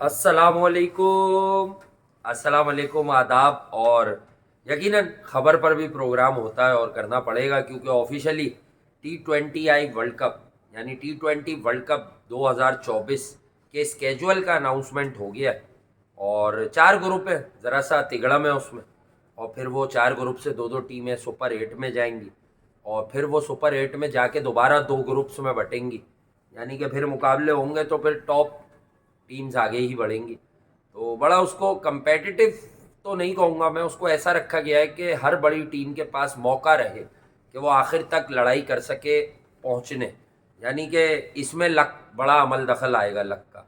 अस्सलामुअलैकुम, अस्सलामुअलैकुम, आदाब। और यकीनन खबर पर भी प्रोग्राम होता है और करना पड़ेगा क्योंकि ऑफिशियली T20I वर्ल्ड कप यानी T20 वर्ल्ड कप 2024 के स्केजुअल का अनाउंसमेंट हो गया है। और 4 ग्रुप है, ज़रा सा तिगड़म है उसमें। और फिर वो 4 ग्रुप से दो दो टीमें सुपर 8 में जाएंगी और फिर वो सुपर 8 में जाके दोबारा 2 ग्रुप्स में बटेंगी। यानी कि फिर मुकाबले होंगे तो फिर टॉप टीम्स आगे ही बढ़ेंगी। तो बड़ा उसको कंपेटिटिव तो नहीं कहूँगा मैं, उसको ऐसा रखा गया है कि हर बड़ी टीम के पास मौका रहे कि वो आखिर तक लड़ाई कर सके पहुँचने। यानी कि इसमें लक बड़ा अमल दखल आएगा, लक का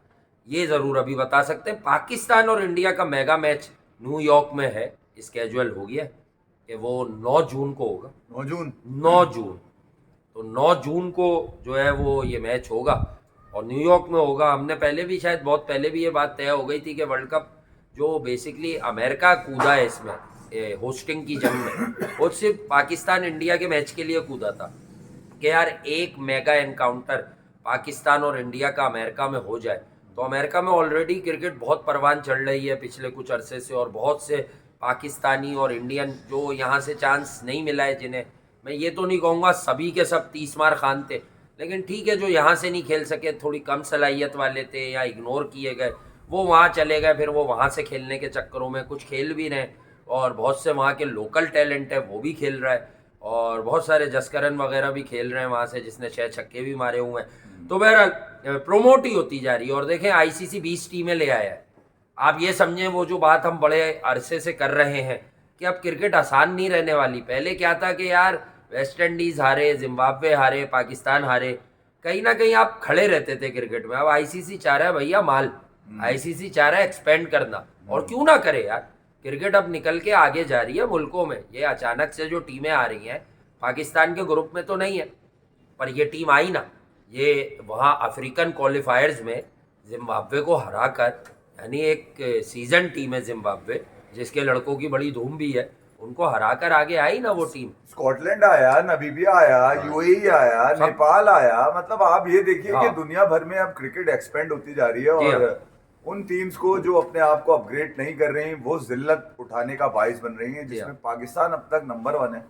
ये ज़रूर अभी बता सकते हैं। पाकिस्तान और इंडिया का मेगा मैच न्यूयॉर्क में है, स्केजुअल हो गया कि वो 9 जून को होगा। 9 जून तो 9 जून को जो है वो ये मैच होगा और न्यूयॉर्क में होगा। हमने पहले भी, शायद बहुत पहले भी ये बात तय हो गई थी कि वर्ल्ड कप जो बेसिकली अमेरिका कूदा है इसमें होस्टिंग की जंग में, वो सिर्फ पाकिस्तान इंडिया के मैच के लिए कूदा था कि यार एक मेगा एनकाउंटर पाकिस्तान और इंडिया का अमेरिका में हो जाए। तो अमेरिका में ऑलरेडी क्रिकेट बहुत परवान चढ़ रही है पिछले कुछ अरसे से, और बहुत से पाकिस्तानी और इंडियन जो यहाँ से चांस नहीं मिला है, जिन्हें मैं ये तो नहीं कहूँगा सभी के सब 30 मार खान थे, लेकिन ठीक है जो यहाँ से नहीं खेल सके, थोड़ी कम सलाहियत वाले थे या इग्नोर किए गए, वो वहाँ चले गए। फिर वो वहाँ से खेलने के चक्करों में कुछ खेल भी रहे हैं और बहुत से वहाँ के लोकल टैलेंट है वो भी खेल रहा है और बहुत सारे जसकरन वगैरह भी खेल रहे हैं वहाँ से, जिसने 6 छक्के भी मारे हुए हैं। तो बहरहाल प्रोमोट ही होती जा रही है। और देखें आईसीसी 20 टीमें ले आया है। आप ये समझें वो जो बात हम बड़े अरसे से कर रहे हैं कि अब क्रिकेट आसान नहीं रहने वाली। पहले क्या था कि यार वेस्ट इंडीज़ हारे, जिम्बाब्वे हारे, पाकिस्तान हारे, कहीं ना कहीं आप खड़े रहते थे क्रिकेट में। अब आईसीसी चाह रहा है भैया माल, आईसीसी चाह रहा है एक्सपेंड करना, और क्यों ना करे यार। क्रिकेट अब निकल के आगे जा रही है मुल्कों में। ये अचानक से जो टीमें आ रही हैं, पाकिस्तान के ग्रुप में तो नहीं है, पर ये टीम आई ना, ये वहाँ अफ्रीकन क्वालिफायर्स में जिम्बाब्वे को हरा कर, यानी एक सीजन टीम है जिम्बाब्वे जिसके लड़कों की बड़ी धूम भी है, उनको हरा कर आगे आई ना वो टीम। स्कॉटलैंड आया, नामीबिया आया, हाँ, यूएई आया, सब। नेपाल आया। मतलब आप ये देखिए हाँ कि दुनिया भर में अब क्रिकेट एक्सपेंड होती जा रही है जी हाँ। और उन टीम्स को जो अपने आप को अपग्रेड नहीं कर रही वो जिल्लत उठाने का बाइस बन रही हैं, जी हाँ। जिसमें पाकिस्तान अब तक नंबर 1 है।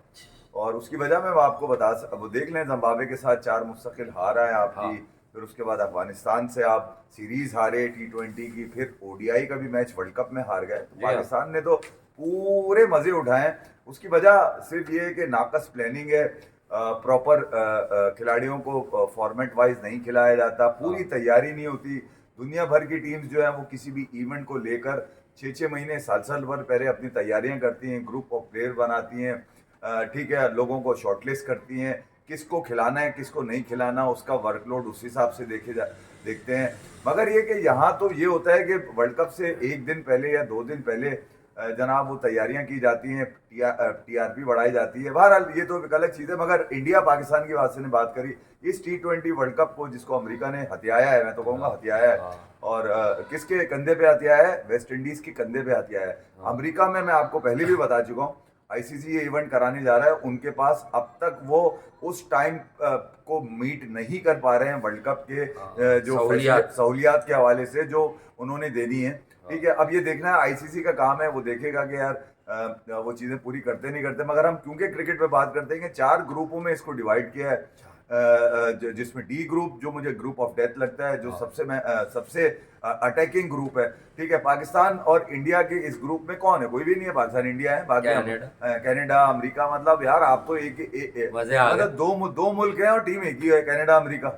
और उसकी वजह मैं आपको वो देख लें, जिम्बाब्वे के साथ 4 मुस्तकिल हार है आपकी। हाँ फिर उसके बाद अफगानिस्तान से आप सीरीज हारे T20 की, फिर ओडीआई का भी मैच वर्ल्ड कप में हार गए। तो जी हाँ। पाकिस्तान ने तो पूरे मजे उठाए। उसकी वजह सिर्फ ये है कि नाकस प्लानिंग है, प्रॉपर खिलाड़ियों को फॉर्मेट वाइज नहीं खिलाया जाता, पूरी तैयारी नहीं होती। दुनिया भर की टीम्स जो है वो किसी भी इवेंट को लेकर 6-6 महीने, साल भर पहले अपनी तैयारियां करती हैं, ग्रुप ऑफ प्लेयर बनाती हैं, ठीक है, लोगों को शॉर्टलिस्ट करती हैं, किसको खिलाना है किसको नहीं खिलाना, उसका वर्कलोड उस हिसाब से देखते हैं। मगर ये कि यहाँ तो ये होता है कि वर्ल्ड कप से 1 दिन पहले या 2 दिन पहले जनाब वो तैयारियां की जाती हैं, टीआरपी बढ़ाई जाती है। बहरहाल ये तो एक अलग चीज़ है। मगर इंडिया पाकिस्तान की बात से ने बात करी, इस T20 वर्ल्ड कप को जिसको अमेरिका ने हथियाया है, मैं तो कहूँगा हथियाया है, और किसके कंधे पे हथियाया है? वेस्ट इंडीज के कंधे पे हथियाया है। अमेरिका में मैं आपको पहले भी बता चुका हूँ, आईसीसी ये इवेंट कराने जा रहा है, उनके पास अब तक वो उस टाइम को मीट नहीं कर पा रहे हैं वर्ल्ड कप के जो सहूलियात के हवाले से जो उन्होंने देनी है। ठीक है, अब ये देखना है, आईसीसी का काम है, वो देखेगा कि यार वो चीजें पूरी करते नहीं करते। मगर हम क्योंकि क्रिकेट पे बात करते हैं कि 4 ग्रुपों में इसको डिवाइड किया है, जिसमें डी ग्रुप जो मुझे ग्रुप ऑफ डेथ लगता है, जो सबसे अटैकिंग ग्रुप है। ठीक है, पाकिस्तान और इंडिया के इस ग्रुप में कौन है? कोई भी नहीं है। पाकिस्तान इंडिया है, बाकी कनाडा अमेरिका। मतलब यार आप तो मतलब दो मुल्क हैं और टीम एक ही है, कनाडा अमेरिका।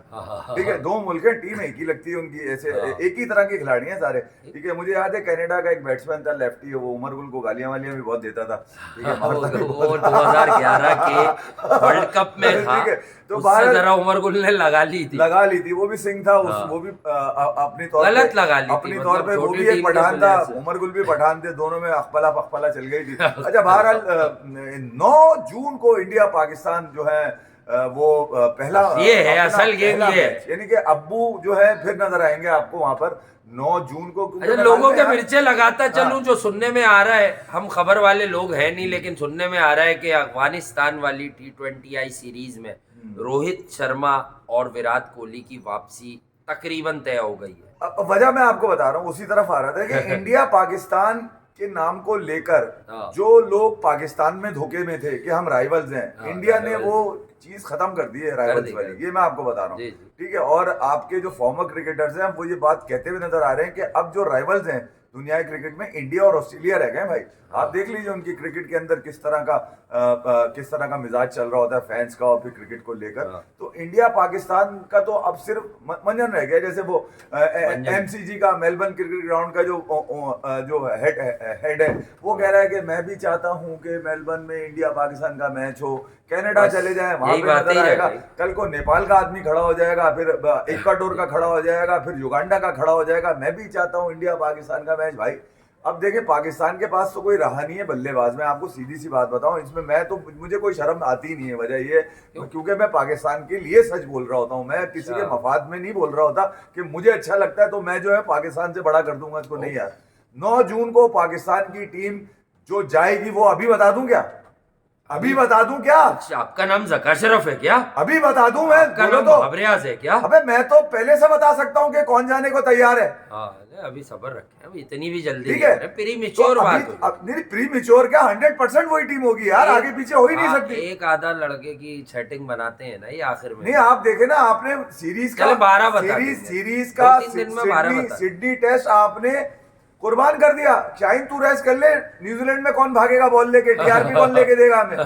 ठीक है, 2 मुल्क हैं, टीम एक ही लगती है उनकी, ऐसे एक ही तरह के खिलाड़ी हैं सारे। ठीक है, मुझे याद है कनाडा का एक बैट्समैन था, लेफ्टी है, वो उमर गुल को गालियां वालियां भी बहुत देता था। ठीक है, 2011 के वर्ल्ड कप में था। ठीक है, तो जरा उमर गुल ने लगा ली थी, वो भी सिंह था। वो भी अपनी तौर गलत लगा ली थी, अपनी तौर पे वो छोटी भी एक टीम के पठान था, प्लेयर से। उमर गुल भी पठान थे, दोनों में अखपला चल गई थी। अच्छा, बहरहाल 9 जून को इंडिया पाकिस्तान जो है वो पहला ये है असल गेम, ये यानी कि अब्बू जो है फिर नजर आएंगे आपको वहां पर 9 जून को। अच्छा, लोगों के मिर्चे लगाता चलूं, जो सुनने में आ रहा है, हम खबर वाले लोग हैं नहीं, लेकिन सुनने में आ रहा है कि अफगानिस्तान वाली T20I सीरीज में रोहित शर्मा और विराट कोहली की वापसी तकरीबन तय हो गई है। अब वजह मैं आपको बता रहा हूँ, उसी तरफ आ रहा था कि इंडिया पाकिस्तान के नाम को लेकर हाँ। जो लोग पाकिस्तान में धोखे में थे कि हम राइवल्स हैं, हाँ, इंडिया ने राइवल्स। वो चीज खत्म कर दी है राइवल्स कर वाली, दी। ये मैं आपको बता रहा हूँ। जी, जी। ठीक है, और आपके जो फॉर्मर क्रिकेटर्स हैं वो ये बात कहते हुए नजर आ रहे हैं कि अब जो राइवल्स हैं दुनिया के क्रिकेट में, इंडिया और ऑस्ट्रेलिया रह गए भाई। आप देख लीजिए उनकी क्रिकेट के अंदर किस तरह का मिजाज चल रहा होता है फैंस का और फिर क्रिकेट को लेकर। हाँ। तो इंडिया पाकिस्तान का तो अब सिर्फ मंजन रह गया। जैसे वो एमसीजी का मेलबर्न क्रिकेट ग्राउंड का जो हेड है वो कह रहा है कि मैं भी चाहता हूं कि मेलबर्न में इंडिया पाकिस्तान का मैच हो, कनाडा बस चले जाए, वहां यही पे बातें नजर ही रह आएगा। गई। कल को नेपाल का आदमी खड़ा हो जाएगा, फिर इक्वाडोर का खड़ा हो जाएगा, फिर युगांडा का खड़ा हो जाएगा। मैं भी चाहता हूं इंडिया पाकिस्तान का मैच। भाई अब देखिए पाकिस्तान के पास तो कोई रहा नहीं है बल्लेबाज। मैं आपको सीधी सी बात बताऊं, इसमें मुझे कोई शर्म आती ही नहीं है। वजह ये क्योंकि मैं पाकिस्तान के लिए सच बोल रहा होता हूं, मैं किसी के मफाद में नहीं बोल रहा होता कि मुझे अच्छा लगता है तो मैं जो है पाकिस्तान से बड़ा कर दूंगा इसको। नहीं यार, 9 जून को पाकिस्तान की टीम जो जाएगी वो अभी बता दूं क्या? अभी बता दूं क्या? अच्छा, आपका नाम जका अशरफ है क्या? अभी बता दूं मैं? आपका बोलो नाम तो। मोहब्बरियाज है क्या? अबे मैं तो पहले से बता सकता हूं कि कौन जाने को तैयार है। हाँ, अभी सब्र रखें, अभी इतनी भी जल्दी ठीक है, प्री मेच्योर तो बात होगी। नहीं प्री मेच्योर क्या, 100% वही टीम होगी यार, आगे पीछे हो ही नहीं हाँ, सकती। एक आधा लड़के की सेटिंग बनाते हैं ना ये आखिर में। नहीं आप देखे ना, आपने सीरीज का चले 12 बता दीजिए। सीरीज का 2-3 दिन में 12 बता। सिडनी टेस्ट आपने कुर्बान कर दिया। शाहीन तू रेस्ट कर ले, न्यूजीलैंड में कौन भागेगा बॉल लेके, टीआरपी कौन लेके देगा हमें?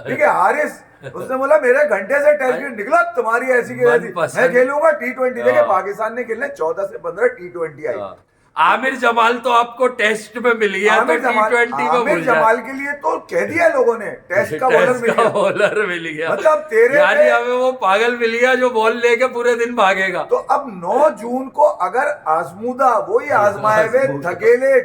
ठीक है, हारिस उसने बोला मेरे घंटे से टेस्ट क्रिकेट निकला, तुम्हारी ऐसी की ऐसी, मैं खेलूंगा T20। देखे पाकिस्तान ने खेलने 14 से 15 T20 आई। आमिर जमाल तो आपको टेस्ट में मिल गया, तो T20 में आमिर भूल जाए। जमाल के लिए तो कह दिया लोगों ने टेस्ट का बॉलर मिल गया। बॉलर मिल गया, मतलब तेरे यानी हमें वो पागल मिल गया जो बॉल लेके पूरे दिन भागेगा। तो अब 9 जून को अगर आजमूदा वही आजमाए हुए थकेले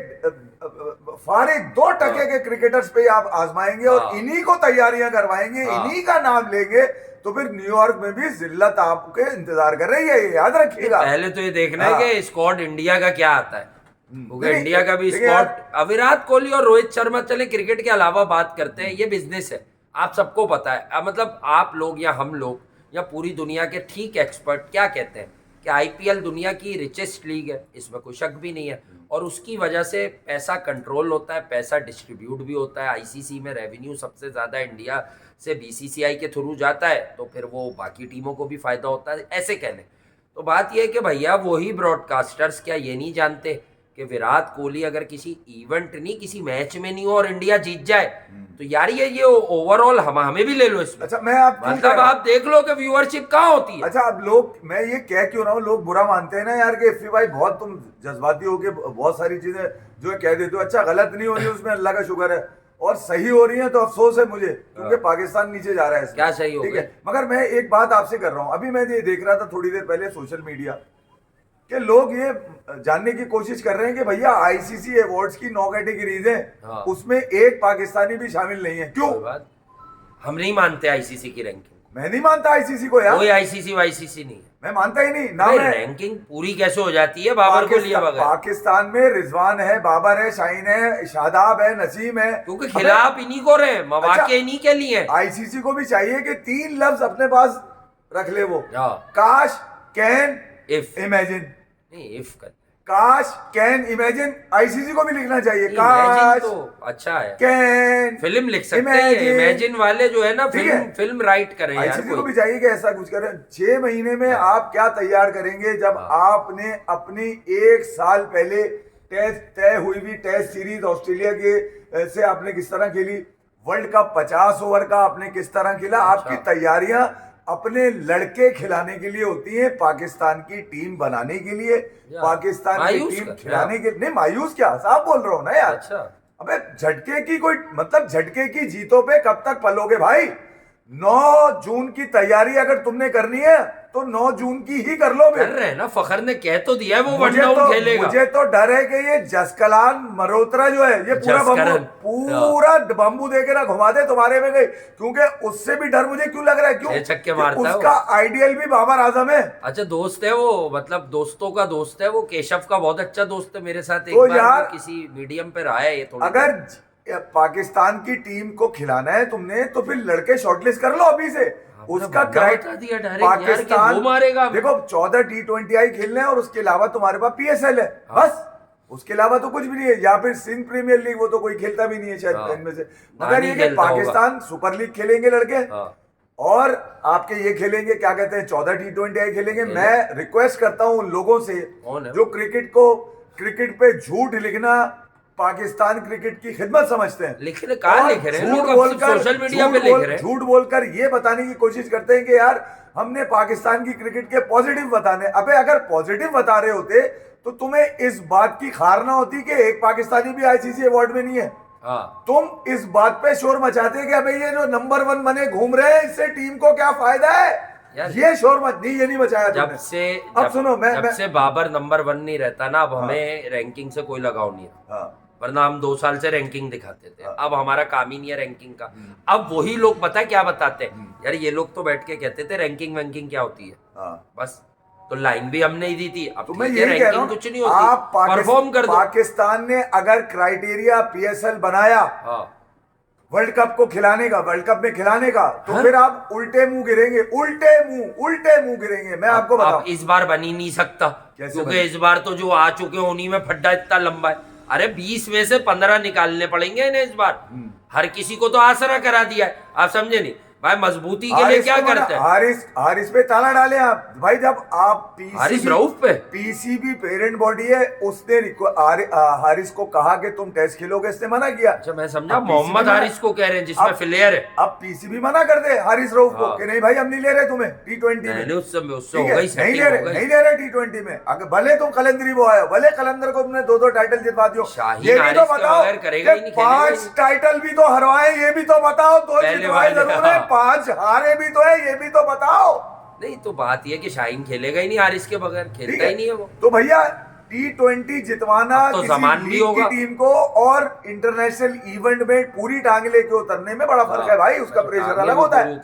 फारिग 2 टके के क्रिकेटर्स पे आप आजमाएंगे और इन्हीं को तैयारियां करवाएंगे, इन्हीं का नाम लेंगे, तो फिर न्यूयॉर्क में भी जिल्लत आपके इंतजार कर रही है, याद रखिएगा। पहले तो ये देखना है कि स्क्वाड इंडिया का क्या आता है, क्योंकि इंडिया का भी देखिए स्क्वाड विराट कोहली और रोहित शर्मा, चले क्रिकेट के अलावा बात करते हैं, ये बिजनेस है, आप सबको पता है। मतलब आप लोग या हम लोग या पूरी दुनिया के ठीक एक्सपर्ट क्या कहते हैं कि आईपीएल दुनिया की रिचेस्ट लीग है, इसमें कोई शक भी नहीं है, और उसकी वजह से पैसा कंट्रोल होता है, पैसा डिस्ट्रीब्यूट भी होता है। आईसीसी में रेवेन्यू सबसे ज़्यादा इंडिया से बीसीसीआई के थ्रू जाता है, तो फिर वो बाकी टीमों को भी फ़ायदा होता है, ऐसे कहने। तो बात यह है कि भैया वही ब्रॉडकास्टर्स क्या ये नहीं जानते कि विराट कोहली अगर किसी इवेंट नहीं, किसी मैच में नहीं हो और इंडिया जीत जाए, तो यार ये ओवरऑल हमें भी ले लो इसमें। अच्छा मैं आप मतलब आप देख लो कि व्यूअरशिप कहाँ होती है। अच्छा अब लोग, मैं ये कह क्यों रहा हूँ, लोग बुरा मानते हैं ना यार कि इफ्फी भाई बहुत तुम जज्बाती हो के बहुत सारी चीजें जो है कह देते हो। अच्छा गलत नहीं हो रही उसमें, अल्लाह का शुक्र है, और सही हो रही है तो अफसोस है मुझे, क्योंकि पाकिस्तान नीचे जा रहा है इसमें। क्या सही हो ठीक गई? है, मगर मैं एक बात आपसे कर रहा हूँ, अभी मैं ये देख रहा था थोड़ी देर पहले सोशल मीडिया कि लोग ये जानने की कोशिश कर रहे हैं कि भैया आईसीसी अवार्ड्स की 9 कैटेगरीज हैं, उसमें एक पाकिस्तानी भी शामिल नहीं है, क्यों? हम नहीं मानते आईसीसी की रैंकिंग, मैं नहीं मानता आईसीसी को यार, कोई आईसीसी वाईसीसी नहीं है, मैं मानता ही नहीं ना। मैं रैंकिंग पूरी कैसे हो जाती है बाबर को लिए बगैर? पाकिस्तान में रिजवान है, बाबर है, शाहीन है, शादाब है, नसीम है, क्योंकि खिलाफ इन्हीं को रहे, मौके इन्हीं के लिए। आईसीसी को भी चाहिए कि 3 लफ्ज अपने पास रख ले वो, हाँ। काश, कैन, इफ, इमेजिन। नहीं इफ कर, काश, कैन, इमेजिन, आईसीसी को भी लिखना चाहिए। इमेजिन काश तो अच्छा है, कैन, फिल्म लिख सकते हैं, इमेजिन वाले जो है ना फिल्म राइट करें यार। आईसीसी को भी चाहिए कि ऐसा कुछ करें। 6 महीने में आप क्या तैयार करेंगे जब आपने अपनी 1 साल पहले तय हुई हुई टेस्ट सीरीज ऑस्ट्रेलिया के से आपने किस तरह खेली, वर्ल्ड कप 50 ओवर का आपने किस तरह खेला। आपकी तैयारियां अपने लड़के खिलाने के लिए होती है, पाकिस्तान की टीम बनाने के लिए, पाकिस्तान की टीम खिलाने के। नहीं मायूस क्या, साफ बोल रहा हूं ना यार। अच्छा। अबे झटके की कोई मतलब, झटके की जीतों पे कब तक पलोगे भाई? 9 जून की तैयारी अगर तुमने करनी है तो 9 जून की ही कर लो। कर रहे हैं ना, फखर ने कह तो दिया है वो वन डाउन खेलेगा। मुझे तो डर है कि ये जसकलान मल्होत्रा जो है ये पूरा बम्बू दे के ना घुमा दे तुम्हारे में गई, क्योंकि उससे भी डर मुझे क्यों लग रहा है, क्यों छक्के मारता है उसका आइडियल भी बाबर आजम है। अच्छा दोस्त है वो, मतलब दोस्तों का दोस्त है वो, केशव का बहुत अच्छा दोस्त है, मेरे साथ एक तो बार यार किसी मीडियम पे रहा है ये थोड़ा। अगर पाकिस्तान की टीम को खिलाना है तुमने तो फिर लड़के शॉर्टलिस्ट कर लो अभी से। उसका बता दिया डायरेक्ट यार कि वो मारेगा। देखो 14 T20I खेलने हैं और उसके अलावा तुम्हारे पास PSL है, बस उसके अलावा तो कुछ भी नहीं है, या फिर सिंध प्रीमियर लीग, वो तो कोई खेलता भी नहीं है शायद इनमें से। मगर ये कि पाकिस्तान सुपर लीग खेलेंगे लड़के, और आपके ये खेलेंगे क्या कहते हैं 14 T20I खेलेंगे। मैं रिक्वेस्ट करता हूं उन लोगों से जो क्रिकेट पे झूठ लिखना पाकिस्तान क्रिकेट की खिदमत समझते हैं, लिखने कहाँ लिख रहे हैं लोग, अब सोशल मीडिया पे लिख रहे हैं, झूठ बोलकर ये बताने की कोशिश करते हैं कि यार हमने पाकिस्तान की क्रिकेट के पॉजिटिव बताने। अबे अगर पॉजिटिव बता रहे होते तो तुम्हें इस बात की खार ना होती कि एक पाकिस्तानी भी ICC अवार्ड में नहीं है। तुम इस बात पे शोर मचाते कि अबे ये जो नंबर 1 बने घूम रहे हैं, इससे टीम को क्या फायदा है, ये शोर मत नहीं, ये नहीं मचाया जब सुनो जब से बाबर नंबर 1 नहीं रहता ना, अब हमें रैंकिंग से कोई लगाव नहीं है। वरना हम 2 साल से रैंकिंग दिखाते थे, अब हमारा काम ही नहीं है रैंकिंग का। अब वही लोग पता है क्या बताते हैं, यार ये लोग तो बैठ के कहते थे रैंकिंग वैंकिंग क्या होती है, बस तो लाइन भी हमने ही दी थी। अब तो मैं यही कह रहा हूं, कुछ नहीं होती, आप परफॉर्म कर दो। पाकिस्तान ने अगर क्राइटेरिया PSL बनाया वर्ल्ड कप को खिलाने का, वर्ल्ड कप में खिलाने का, तो फिर आप उल्टे मुंह गिरेंगे, उल्टे मुंह गिरेंगे। मैं आपको बताऊं, इस बार बन ही नहीं सकता, क्योंकि इस बार तो जो आ चुके हैं उन्हीं में फड्डा इतना लंबा है। अरे 20 में से 15 निकालने पड़ेंगे इन्हें इस बार। हर किसी को तो आसरा करा दिया है, आप समझे नहीं भाई, मजबूती के लिए क्या करते हैं। हारिस पे ताला डाले आप भाई, जब आप हारिस रऊफ पे PCB पेरेंट बॉडी है, उसने हारिस को कहा कि तुम टेस्ट खेलोगे, इसने मना किया। अच्छा मैं समझा मोहम्मद हारिस को कह रहे हैं जिसमें फ्लेयर है। अब PCB मना कर दे हारिस रऊफ को कि नहीं भाई हम नहीं ले रहे तुम्हें T20 में, नहीं ले रहे T20 में। अगर भले तुम कलंदरी वो आए, भले कलंदर को तुमने 2 टाइटल जितवा दियो, ये भी तो बताओ, 5 टाइटल भी तो हरवाए, ये भी तो बताओ, 2 जितवाए जरूर है, 5 हारे भी तो है, ये भी तो बताओ। नहीं तो बात ये कि शाहीन खेलेगा ही नहीं हारिस के बगैर, खेलता ही नहीं है वो। तो भैया T20 जितवाना तो किसी लीग की टीम को और इंटरनेशनल इवेंट में पूरी टांग लेके उतरने में बड़ा फर्क है भाई, उसका प्रेशर अलग होता है।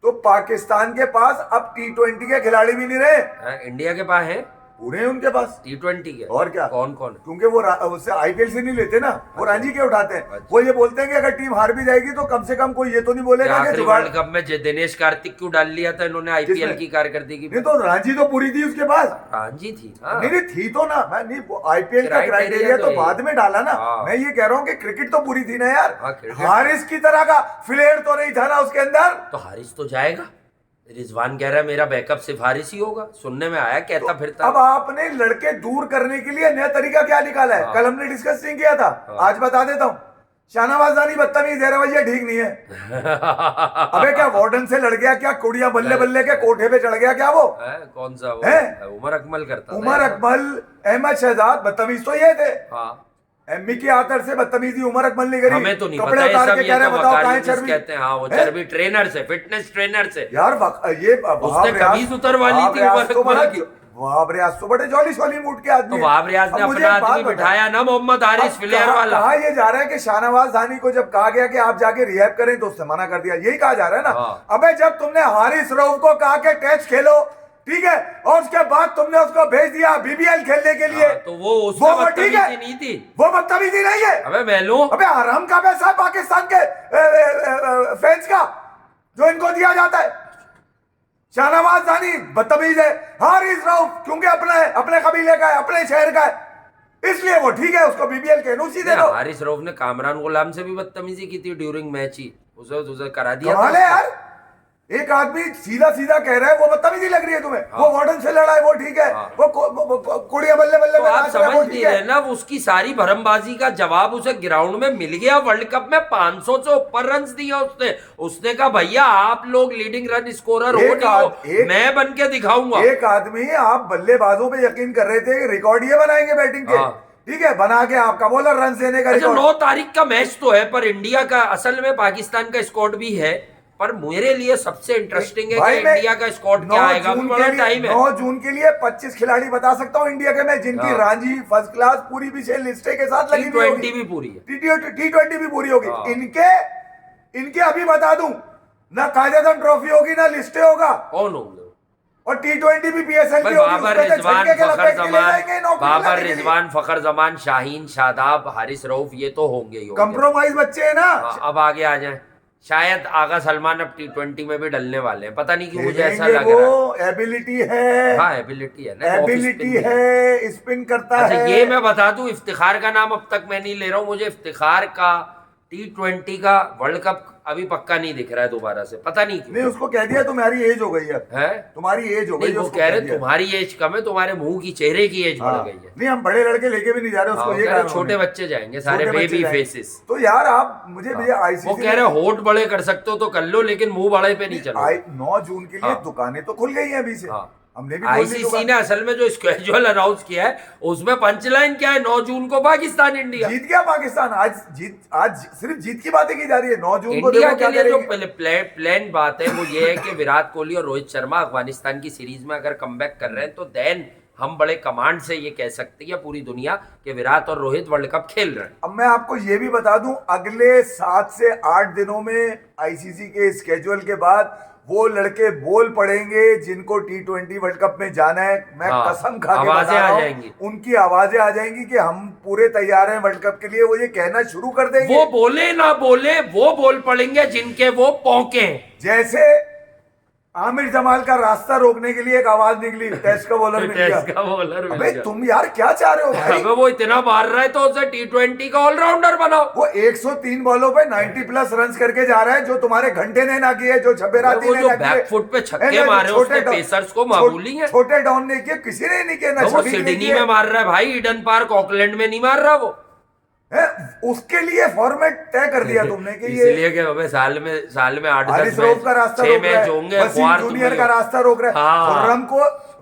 तो पाकिस्तान के पास अब T20 के खिलाड़ी भी नहीं रहे, इंडिया के पास है पूरे उनके पास T20 के। और क्या, कौन कौन? क्योंकि वो उससे IPL से नहीं लेते ना, वो रांझी के उठाते हैं। वो ये बोलते हैं कि अगर टीम हार भी जाएगी तो कम से कम कोई ये तो नहीं बोलेगा कि वर्ल्ड कप में दिनेश कार्तिक क्यों डाल लिया था इन्होंने IPL की कारकर्दगी में। तो रांझी तो पूरी थी उसके पास, रांझी थी नहीं थी तो ना, मैं नहीं IPL का क्राइटेरिया तो बाद में डाला ना। मैं ये कह रहा हूँ कि क्रिकेट तो पूरी थी ना यार, हारिस की तरह का फ्लेयर तो नहीं था ना उसके अंदर। तो हारिस तो जाएगा, रिजवान कह रहा है मेरा बैकअप सिर्फ हारिस ही होगा, सुनने में आया कहता तो फिरता। अब आपने लड़के दूर करने के लिए नया तरीका क्या निकाला है, कल हमने डिस्कस नहीं किया था, आज बता देता हूँ। शाहनवाज रानी बदतमीज है, रवैया ठीक नहीं है। अबे क्या वार्डन से लड़ गया क्या, कुड़िया बल्ले बल्ले के कोठे पे चढ़ गया क्या वो कौन सा वो है? उमर अकमल करता, उमर अकमल, अहमद शहजाद, बदतमीज तो ये थे। एम्मी के आतर से बदतमीजी उमर अकमल नहीं करी। हमें तो नहीं पता ये सब, ये तो वकालत कहते हैं। हाँ वो चर्बी ट्रेनर से, फिटनेस ट्रेनर से यार ये उसने कमीज उतरवा ली थी उमर अकमल की। वहाब रियाज तो बड़े जॉली शॉली मूड के आदमी, तो वहाब रियाज ने अपना आदमी बिठाया ना, मोहम्मद हारिस फ्लेयर वाला। कहा ये जा रहा है कि शाहनवाज धानी को जब कहा गया कि आप जाके रिहैब करें तो उसने मना कर दिया, यही कहा जा रहा है ना। अबे जब तुमने हारिस रऊफ को कहा कि टेस्ट खेलो, ठीक है, और उसके बाद तुमने उसको भेज दिया BBL खेलने के लिए, तो वो ठीक है, नहीं थी वो बदतमीजी नहीं है। अबे मैं लूं, अबे हराम का पैसा है पाकिस्तान के फैंस का जो इनको दिया जाता है। शाहनवाज दानी बदतमीज है, हारिस रऊफ क्योंकि अपने कबीले का है, अपने शहर का है, इसलिए वो ठीक है, उसको BBL के NOC दे दो। हारिस रऊफ ने कामरान गुलाम से भी बदतमीजी की थी ड्यूरिंग मैच ही, उसे करा दिया। कमाल है यार, एक आदमी सीधा सीधा कह रहा है, वो बदतमीजी लग रही है तुम्हें। वो वार्डन से लड़ा है, वो ठीक है, वो कुड़िया बल्ले बल्ले में आप समझ नहीं रहे ना, उसकी सारी भरमबाजी का जवाब उसे ग्राउंड में मिल गया। वर्ल्ड कप में 500 से ऊपर रन दिया उसने कहा भैया आप लोग लीडिंग रन स्कोरर हो नहीं हो, मैं बन के दिखाऊंगा। एक आदमी, आप बल्लेबाजों पे यकीन कर रहे थे रिकॉर्ड ये बनाएंगे बैटिंग के, ठीक है, बना के आपका बॉलर रन देने का। 9 तारीख का मैच तो है, पर इंडिया का असल में पाकिस्तान का स्क्वाड भी है, पर मेरे लिए सबसे इंटरेस्टिंग है कि इंडिया का स्क्वाड क्या आएगा। बड़ा टाइम है, 9 जून के लिए 25 खिलाड़ी बता सकता हूँ इंडिया के मैं, जिनकी रांझी फर्स्ट क्लास पूरी पीछे लिस्टे के साथ लगी हुई होगी। T20 भी पूरी है, T20 भी पूरी होगी। इनके अभी बता दूं ना, कायदेदन ट्रॉफी होगी ना लिस्टे होगा, कौन होंगे, और T20 भी PSL की होगी। बाबर रिजवान फखर जमान शाहीन शादाब हारिस रऊफ ये तो होंगे ही। कंप्रोमाइज बच्चे है ना। अब आगे आ जाए शायद आगा सलमान अब T20 में भी डलने वाले हैं, पता नहीं क्यों मुझे ऐसा खेलेंगे, लग रहा है। वो एबिलिटी है, हाँ एबिलिटी है ना, ऑफ एबिलिटी स्पिन भी है। है, स्पिन करता अच्छा है। ये मैं बता दूं, इफ्तिखार का नाम अब तक मैं नहीं ले रहा हूँ, मुझे इफ्तिखार का T20 का वर्ल्ड कप अभी पक्का नहीं दिख रहा है दोबारा से, पता नहीं नहीं, क्यों उसको कह दिया तुम्हारी एज हो गई है, तुम्हारी एज हो गई नहीं है, वो उसको कह रहे दिया। तुम्हारी एज कम है, तुम्हारे मुंह की चेहरे की एज बढ़ हाँ, गई है। नहीं हम बड़े लड़के लेके भी नहीं जा रहे उसको, हाँ, ये कह रहे कहा छोटे उन्होंने। बच्चे जाएंगे सारे छोटे बच्चे बेबी जाएंगे। फेसेस। तो यार आप मुझे आईसीसी वो कह रहे 9 कर सकते हो तो कर लो, लेकिन मुंह बड़े पे नहीं चलो। 9 जून के लिए हाँ। दुकानें तो खुल गई हैं अभी से, हाँ। हमने भी खोल ली आईसीसी दुकान। ने असल में जो स्केड्यूल अनाउंस किया है उसमें पंचलाइन क्या है, 9 जून को पाकिस्तान इंडिया। जीत गया पाकिस्तान, आज सिर्फ जीत की बातें की जा रही है। 9 जून को इंडिया देखो के क्या लिए जो करेंगे। प्लान बात है वो ये है कि विराट कोहली और रोहित शर्मा अफगानिस्तान की सीरीज में अगर कमबैक कर रहे हैं तो देन हम बड़े कमांड से ये कह सकते हैं पूरी दुनिया कि विराट और रोहित वर्ल्ड कप खेल रहे हैं। अब मैं आपको ये भी बता दूं, अगले 7 से 8 दिनों में आईसीसी के स्केड्यूल के बाद वो लड़के बोल पड़ेंगे जिनको T20 वर्ल्ड कप में जाना है। मैं हाँ, कसम खा के आवाजें बता रहा आ हूं, जाएंगी। उनकी आवाजें आ जाएंगी कि हम पूरे तैयार हैं वर्ल्ड कप के लिए। वो ये कहना शुरू कर देंगे, वो बोले ना बोले वो बोल पड़ेंगे जिनके वो पौके हैं। जैसे आमिर जमाल का रास्ता रोकने के लिए एक आवाज निकली, टेस्ट का बॉलर मिल गया। टेस्ट का बॉलर मिल अबे गया। तुम यार क्या चाह रहे हो भाई? अबे वो इतना मार रहा है तो उसे T20 का ऑलराउंडर बनाओ। वो 103 बॉलों पे 90 प्लस रन करके जा रहा है, जो तुम्हारे घंटे ने ना किए, जो छबेराती वो ने जो ना किए। बैक फुट पे छक्के नहीं, मारे छोटे उसने डॉन- पेसर्स को मामूली है। छोटे डॉन ने किए, किसी ने नहीं किया, ना तो वो शबीक ने सिडनी किए। में मार रहा है भाई, ईडन पार्क ऑकलैंड में नहीं मार रहा वो। है, उसके लिए फॉर्मेट तय कर दिया तुमने कि ये इसलिए कि हमें साल में 8-10 हारिस रऊफ का रास्ता 6 रोक रहा मैच है, होंगे, वसीम अखबार जूनियर तुम्हें- का रास्ता रोक रहा है। हाँ।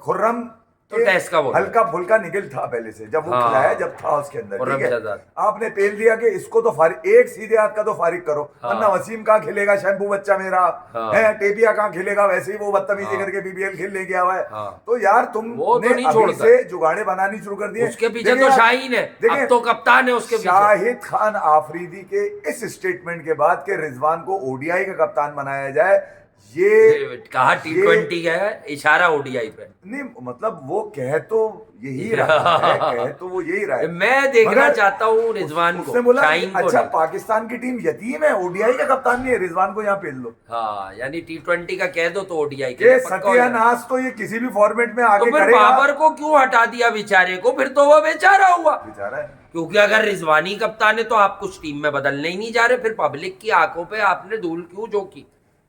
खुर्रम तो टेस्ट का बोल हल्का फुल्का निकल था पहले से, जब वो हाँ। खिलाया, जब था उसके अंदर, खुर्रम ठीक है। शहजाद। आपने पेल दिया कि इसको तो एक सीधे हाथ का तो फारिग करो, हाँ। वरना वसीम कहाँ खेलेगा, शैम्पू बच्चा मेरा हाँ। है, टेपिया कहाँ खेलेगा, वैसे ही वो बदतमीजी हाँ। करके बीबीएल खेलने गया हुआ है। हाँ। तो यार वो तो तुमने नहीं अभी छोड़ता। से जुगाड़े बनानी शुरू कर दिए। उसके पीछे देखिए तो यार, शाहीन है, देखिए, अब तो कप्तान है उसके पीछे। शाहिद खान आफरीदी के इस स्टेटमेंट के बाद के रिजवान को ओडीआई का कप्तान बनाया जाए, ये कहा T20 का है, इशारा ओडीआई पे। नहीं, मतलब वो कह तो यही रहा है, कह तो वो यही रहा है। मैं देखना मगर चाहता हूँ रिजवान को, उसने बोला शाहीन को अच्छा नहीं। पाकिस्तान की टीम यतीम है, ओडीआई का कप्तान नहीं है, रिजवान को यहाँ पेल लो। हाँ यानी T20 का कह दो तो ओडीआई के ये लिए पक्का हो जाएगा। सत्यानाश तो ये किसी भी फॉर्मेट में आगे तो फिर करेगा। बाबर को क्यों हटा दिया बेचारे को, फिर तो वो बेचारा हुआ। बेचारा है। क्योंकि अगर रिजवानी कप्तान है तो आप कुछ टीम में बदलने ही नहीं जा रहे, फिर पब्लिक की आंखों पे आपने धूल क्यों झोंकी।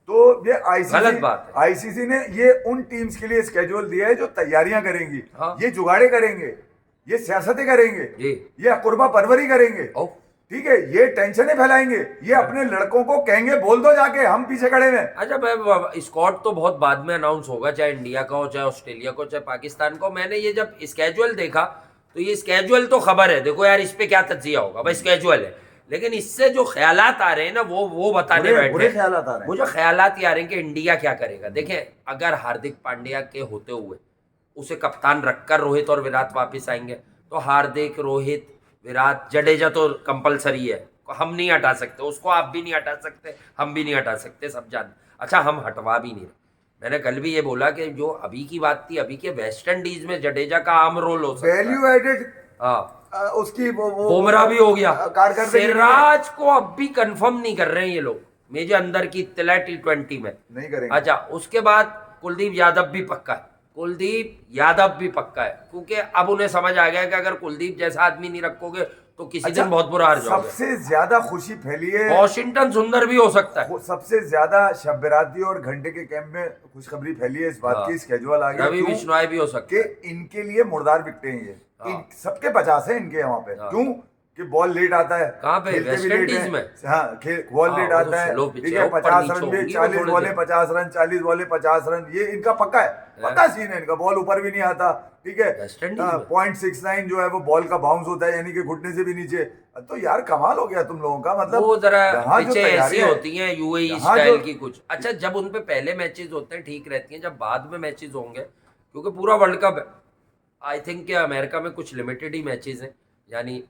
तो ये गलत बात है। आईसीसी ने ये उन टीम्स के लिए स्केड्यूल दिया है जो तैयारियां करेंगी, हाँ। ये जुगाड़े करेंगे, ये सियासतें करेंगे, जी। ये अकुर्बा परवरी करेंगे, ओ, ठीक है, ये टेंशनें फैलाएंगे, ये अपने लड़कों को कहेंगे बोल दो जाके हम पीछे खड़े हैं। अच्छा मैं स्क्वाड तो बहुत बाद में अनाउंस होगा, चाहे इंडिया का हो, चाहे ऑस्ट्रेलिया को, चाहे पाकिस्तान को। मैंने ये जब स्केजुअल देखा तो ये स्केजुअल तो खबर है, देखो यार इस पे क्या तज्जिया होगा, भाई स्केजुअल है, लेकिन इससे जो ख्यालात आ रहे हैं ना वो बताने बुरे बैठे। ख्यालात आ रहे हैं। मुझे ख्यालात ये आ रहे हैं कि इंडिया क्या करेगा। देखें अगर हार्दिक पांड्या के होते हुए उसे कप्तान रखकर रोहित और विराट वापस आएंगे तो हार्दिक, रोहित, विराट, जडेजा तो कंपलसरी है, हम नहीं हटा सकते उसको, आप भी नहीं हटा सकते, हम भी नहीं हटा सकते, सब जान। अच्छा हम हटवा भी नहीं रहे। मैंने कल भी ये बोला कि जो अभी की बात थी, अभी के वेस्ट इंडीज में जडेजा का आम रोल हो सकता है। वैल्यू एडेड हाँ, उसकी वो बुमराह भी हो गया, कारकर्दगी सिराज को अब भी कंफर्म नहीं कर रहे हैं ये लोग, मेरे अंदर की इत्तला T20 में नहीं करेंगे। अच्छा उसके बाद कुलदीप यादव भी पक्का है, कुलदीप यादव भी पक्का है, क्योंकि अब उन्हें समझ आ गया कि अगर कुलदीप जैसा आदमी नहीं रखोगे तो किसी दिन बहुत बुरा हार जाओगे। सबसे ज्यादा खुशी फैली है, वॉशिंगटन सुंदर भी हो सकता है। सबसे ज्यादा शब-ए-राती और घंटे के कैंप में खुशखबरी फैली है इस बात हाँ। की, स्केड्यूल आ गया रवि क्यों? बिश्नोई भी हो सकता कि है। इनके लिए मुर्दार विकटें हैं ये, हाँ। सबके 50 है इनके वहां पे। हाँ। क्यों कि बॉल लेट आता है, कहाँ पे? खेलते भी वेस्ट लेट इंडीज है। में? हाँ, बॉल हाँ, लेट वो आता तो है, स्लो पिच ठीक है, है, ऊपर 50 नीचे रन भी, होगी वो 40 थोड़ी बॉले देर। 50 रन, 40 बॉले 50 रन, ये इनका पक्का है, पक्का सीन है इनका। बॉल ऊपर भी नहीं आता, ठीक है, वेस्ट इंडीज में? 0.69 जो है वो बॉल का बाउंस होता है, यानी कि घुटने से भी नीचे। तो यार कमाल हो गया तुम लोगों का, मतलब वो जरा यहाँ जो पिचें ऐसी तैयारियां होती हैं यूएई यहाँ स्टाइल जो- की कुछ। अच्छा जब उन पे पहले मैचेस होते हैं ठीक रहती हैं, जब बाद में मैचेस होंगे क्योंकि पूरा वर्ल्ड कप है, आई थिंक कि अमेरिका में कुछ लिमिटेड ही मैचेस हैं, यानी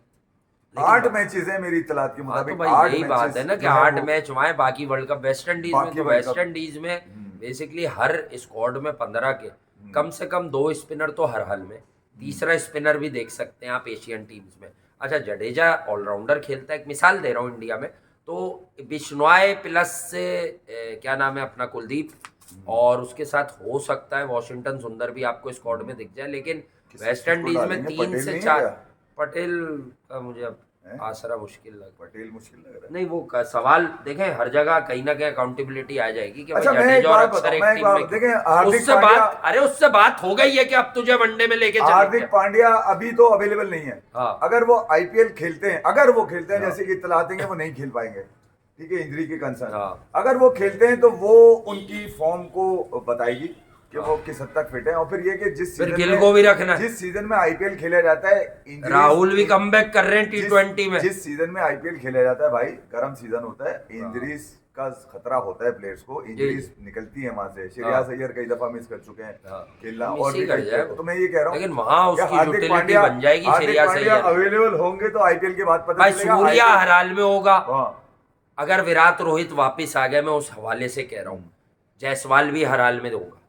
8 मैचेस है मेरी इतलात के हाँ मुताबिक। तो भाई 8 यही बात मैचेस है ना कि जो है 8 वो- मैच वहाँ है, बाकी वर्ल्ड कप वेस्ट इंडीज में। बाकी तो वर्ल्ड वेस्ट कप। इंडीज में बेसिकली हर स्क्वाड में 15 के कम से कम 2 स्पिनर तो हर हाल में, तीसरा स्पिनर भी देख सकते हैं आप एशियन टीम्स में। अच्छा जडेजा ऑलराउंडर खेलता है, एक मिसाल दे रहा हूँ इंडिया में, तो बिश्नॉय प्लस से क्या नाम है अपना कुलदीप, और उसके साथ हो सकता है वॉशिंगटन सुंदर भी आपको स्क्वाड में दिख जाए, लेकिन वेस्ट इंडीज में डालेंगे? 3 पटेल से नहीं है 4 क्या? पटेल का मुझे अब हैं? आसरा मुश्किल लग पटेल मुश्किल लग रहा है। नहीं, वो सवाल देखें हर जगह कहीं ना कहीं अकाउंटेबिलिटी आ जाएगी कि अच्छा, भाई मैं एक जडेजा और बात अक्षर बताऊं, एक मैं एक टीम बात में देखें, क्यों? हार्दिक उससे पांड्या, बात, अरे उससे बात हो गई है कि अब तुझे वनडे में लेके हार्दिक चलेंगे। पांड्या अभी तो अवेलेबल नहीं है। हाँ। अगर वो आईपीएल खेलते हैं, अगर वो खेलते हैं, हाँ। जैसे कि इत्तलात हैं कि वो नहीं खेल पाएंगे, ठीक है, इंजरी के कंसर्न, हाँ। अगर वो खेलते हैं तो वो उनकी फॉर्म को बताएगी कि वो किस हद तक फिट है। और फिर ये कि फिर गिल को भी रखना है। जिस सीजन में आईपीएल खेला जाता है, राहुल भी कमबैक कर रहे हैं T20 में। जिस सीजन में आईपीएल खेला जाता है भाई, गर्म सीजन होता है, इंजरीज का खतरा होता है प्लेयर्स को, इंजरीज निकलती है वहां से। श्रेयस अय्यर कई दफा मिस कर चुके हैं खेलना, और भी कर जाए, तो मैं ये कह रहा हूँ, लेकिन वहां उसकी यूटिलिटी बन जाएगी। श्रेयस अय्यर अवेलेबल होंगे तो आईपीएल के बाद पता भाई चलेगा। सूर्या हर हाल में होगा। हाँ। अगर विराट रोहित वापस आ गए, मैं उस हवाले से कह रहा हूँ, जायसवाल भी हर हाल में होगा,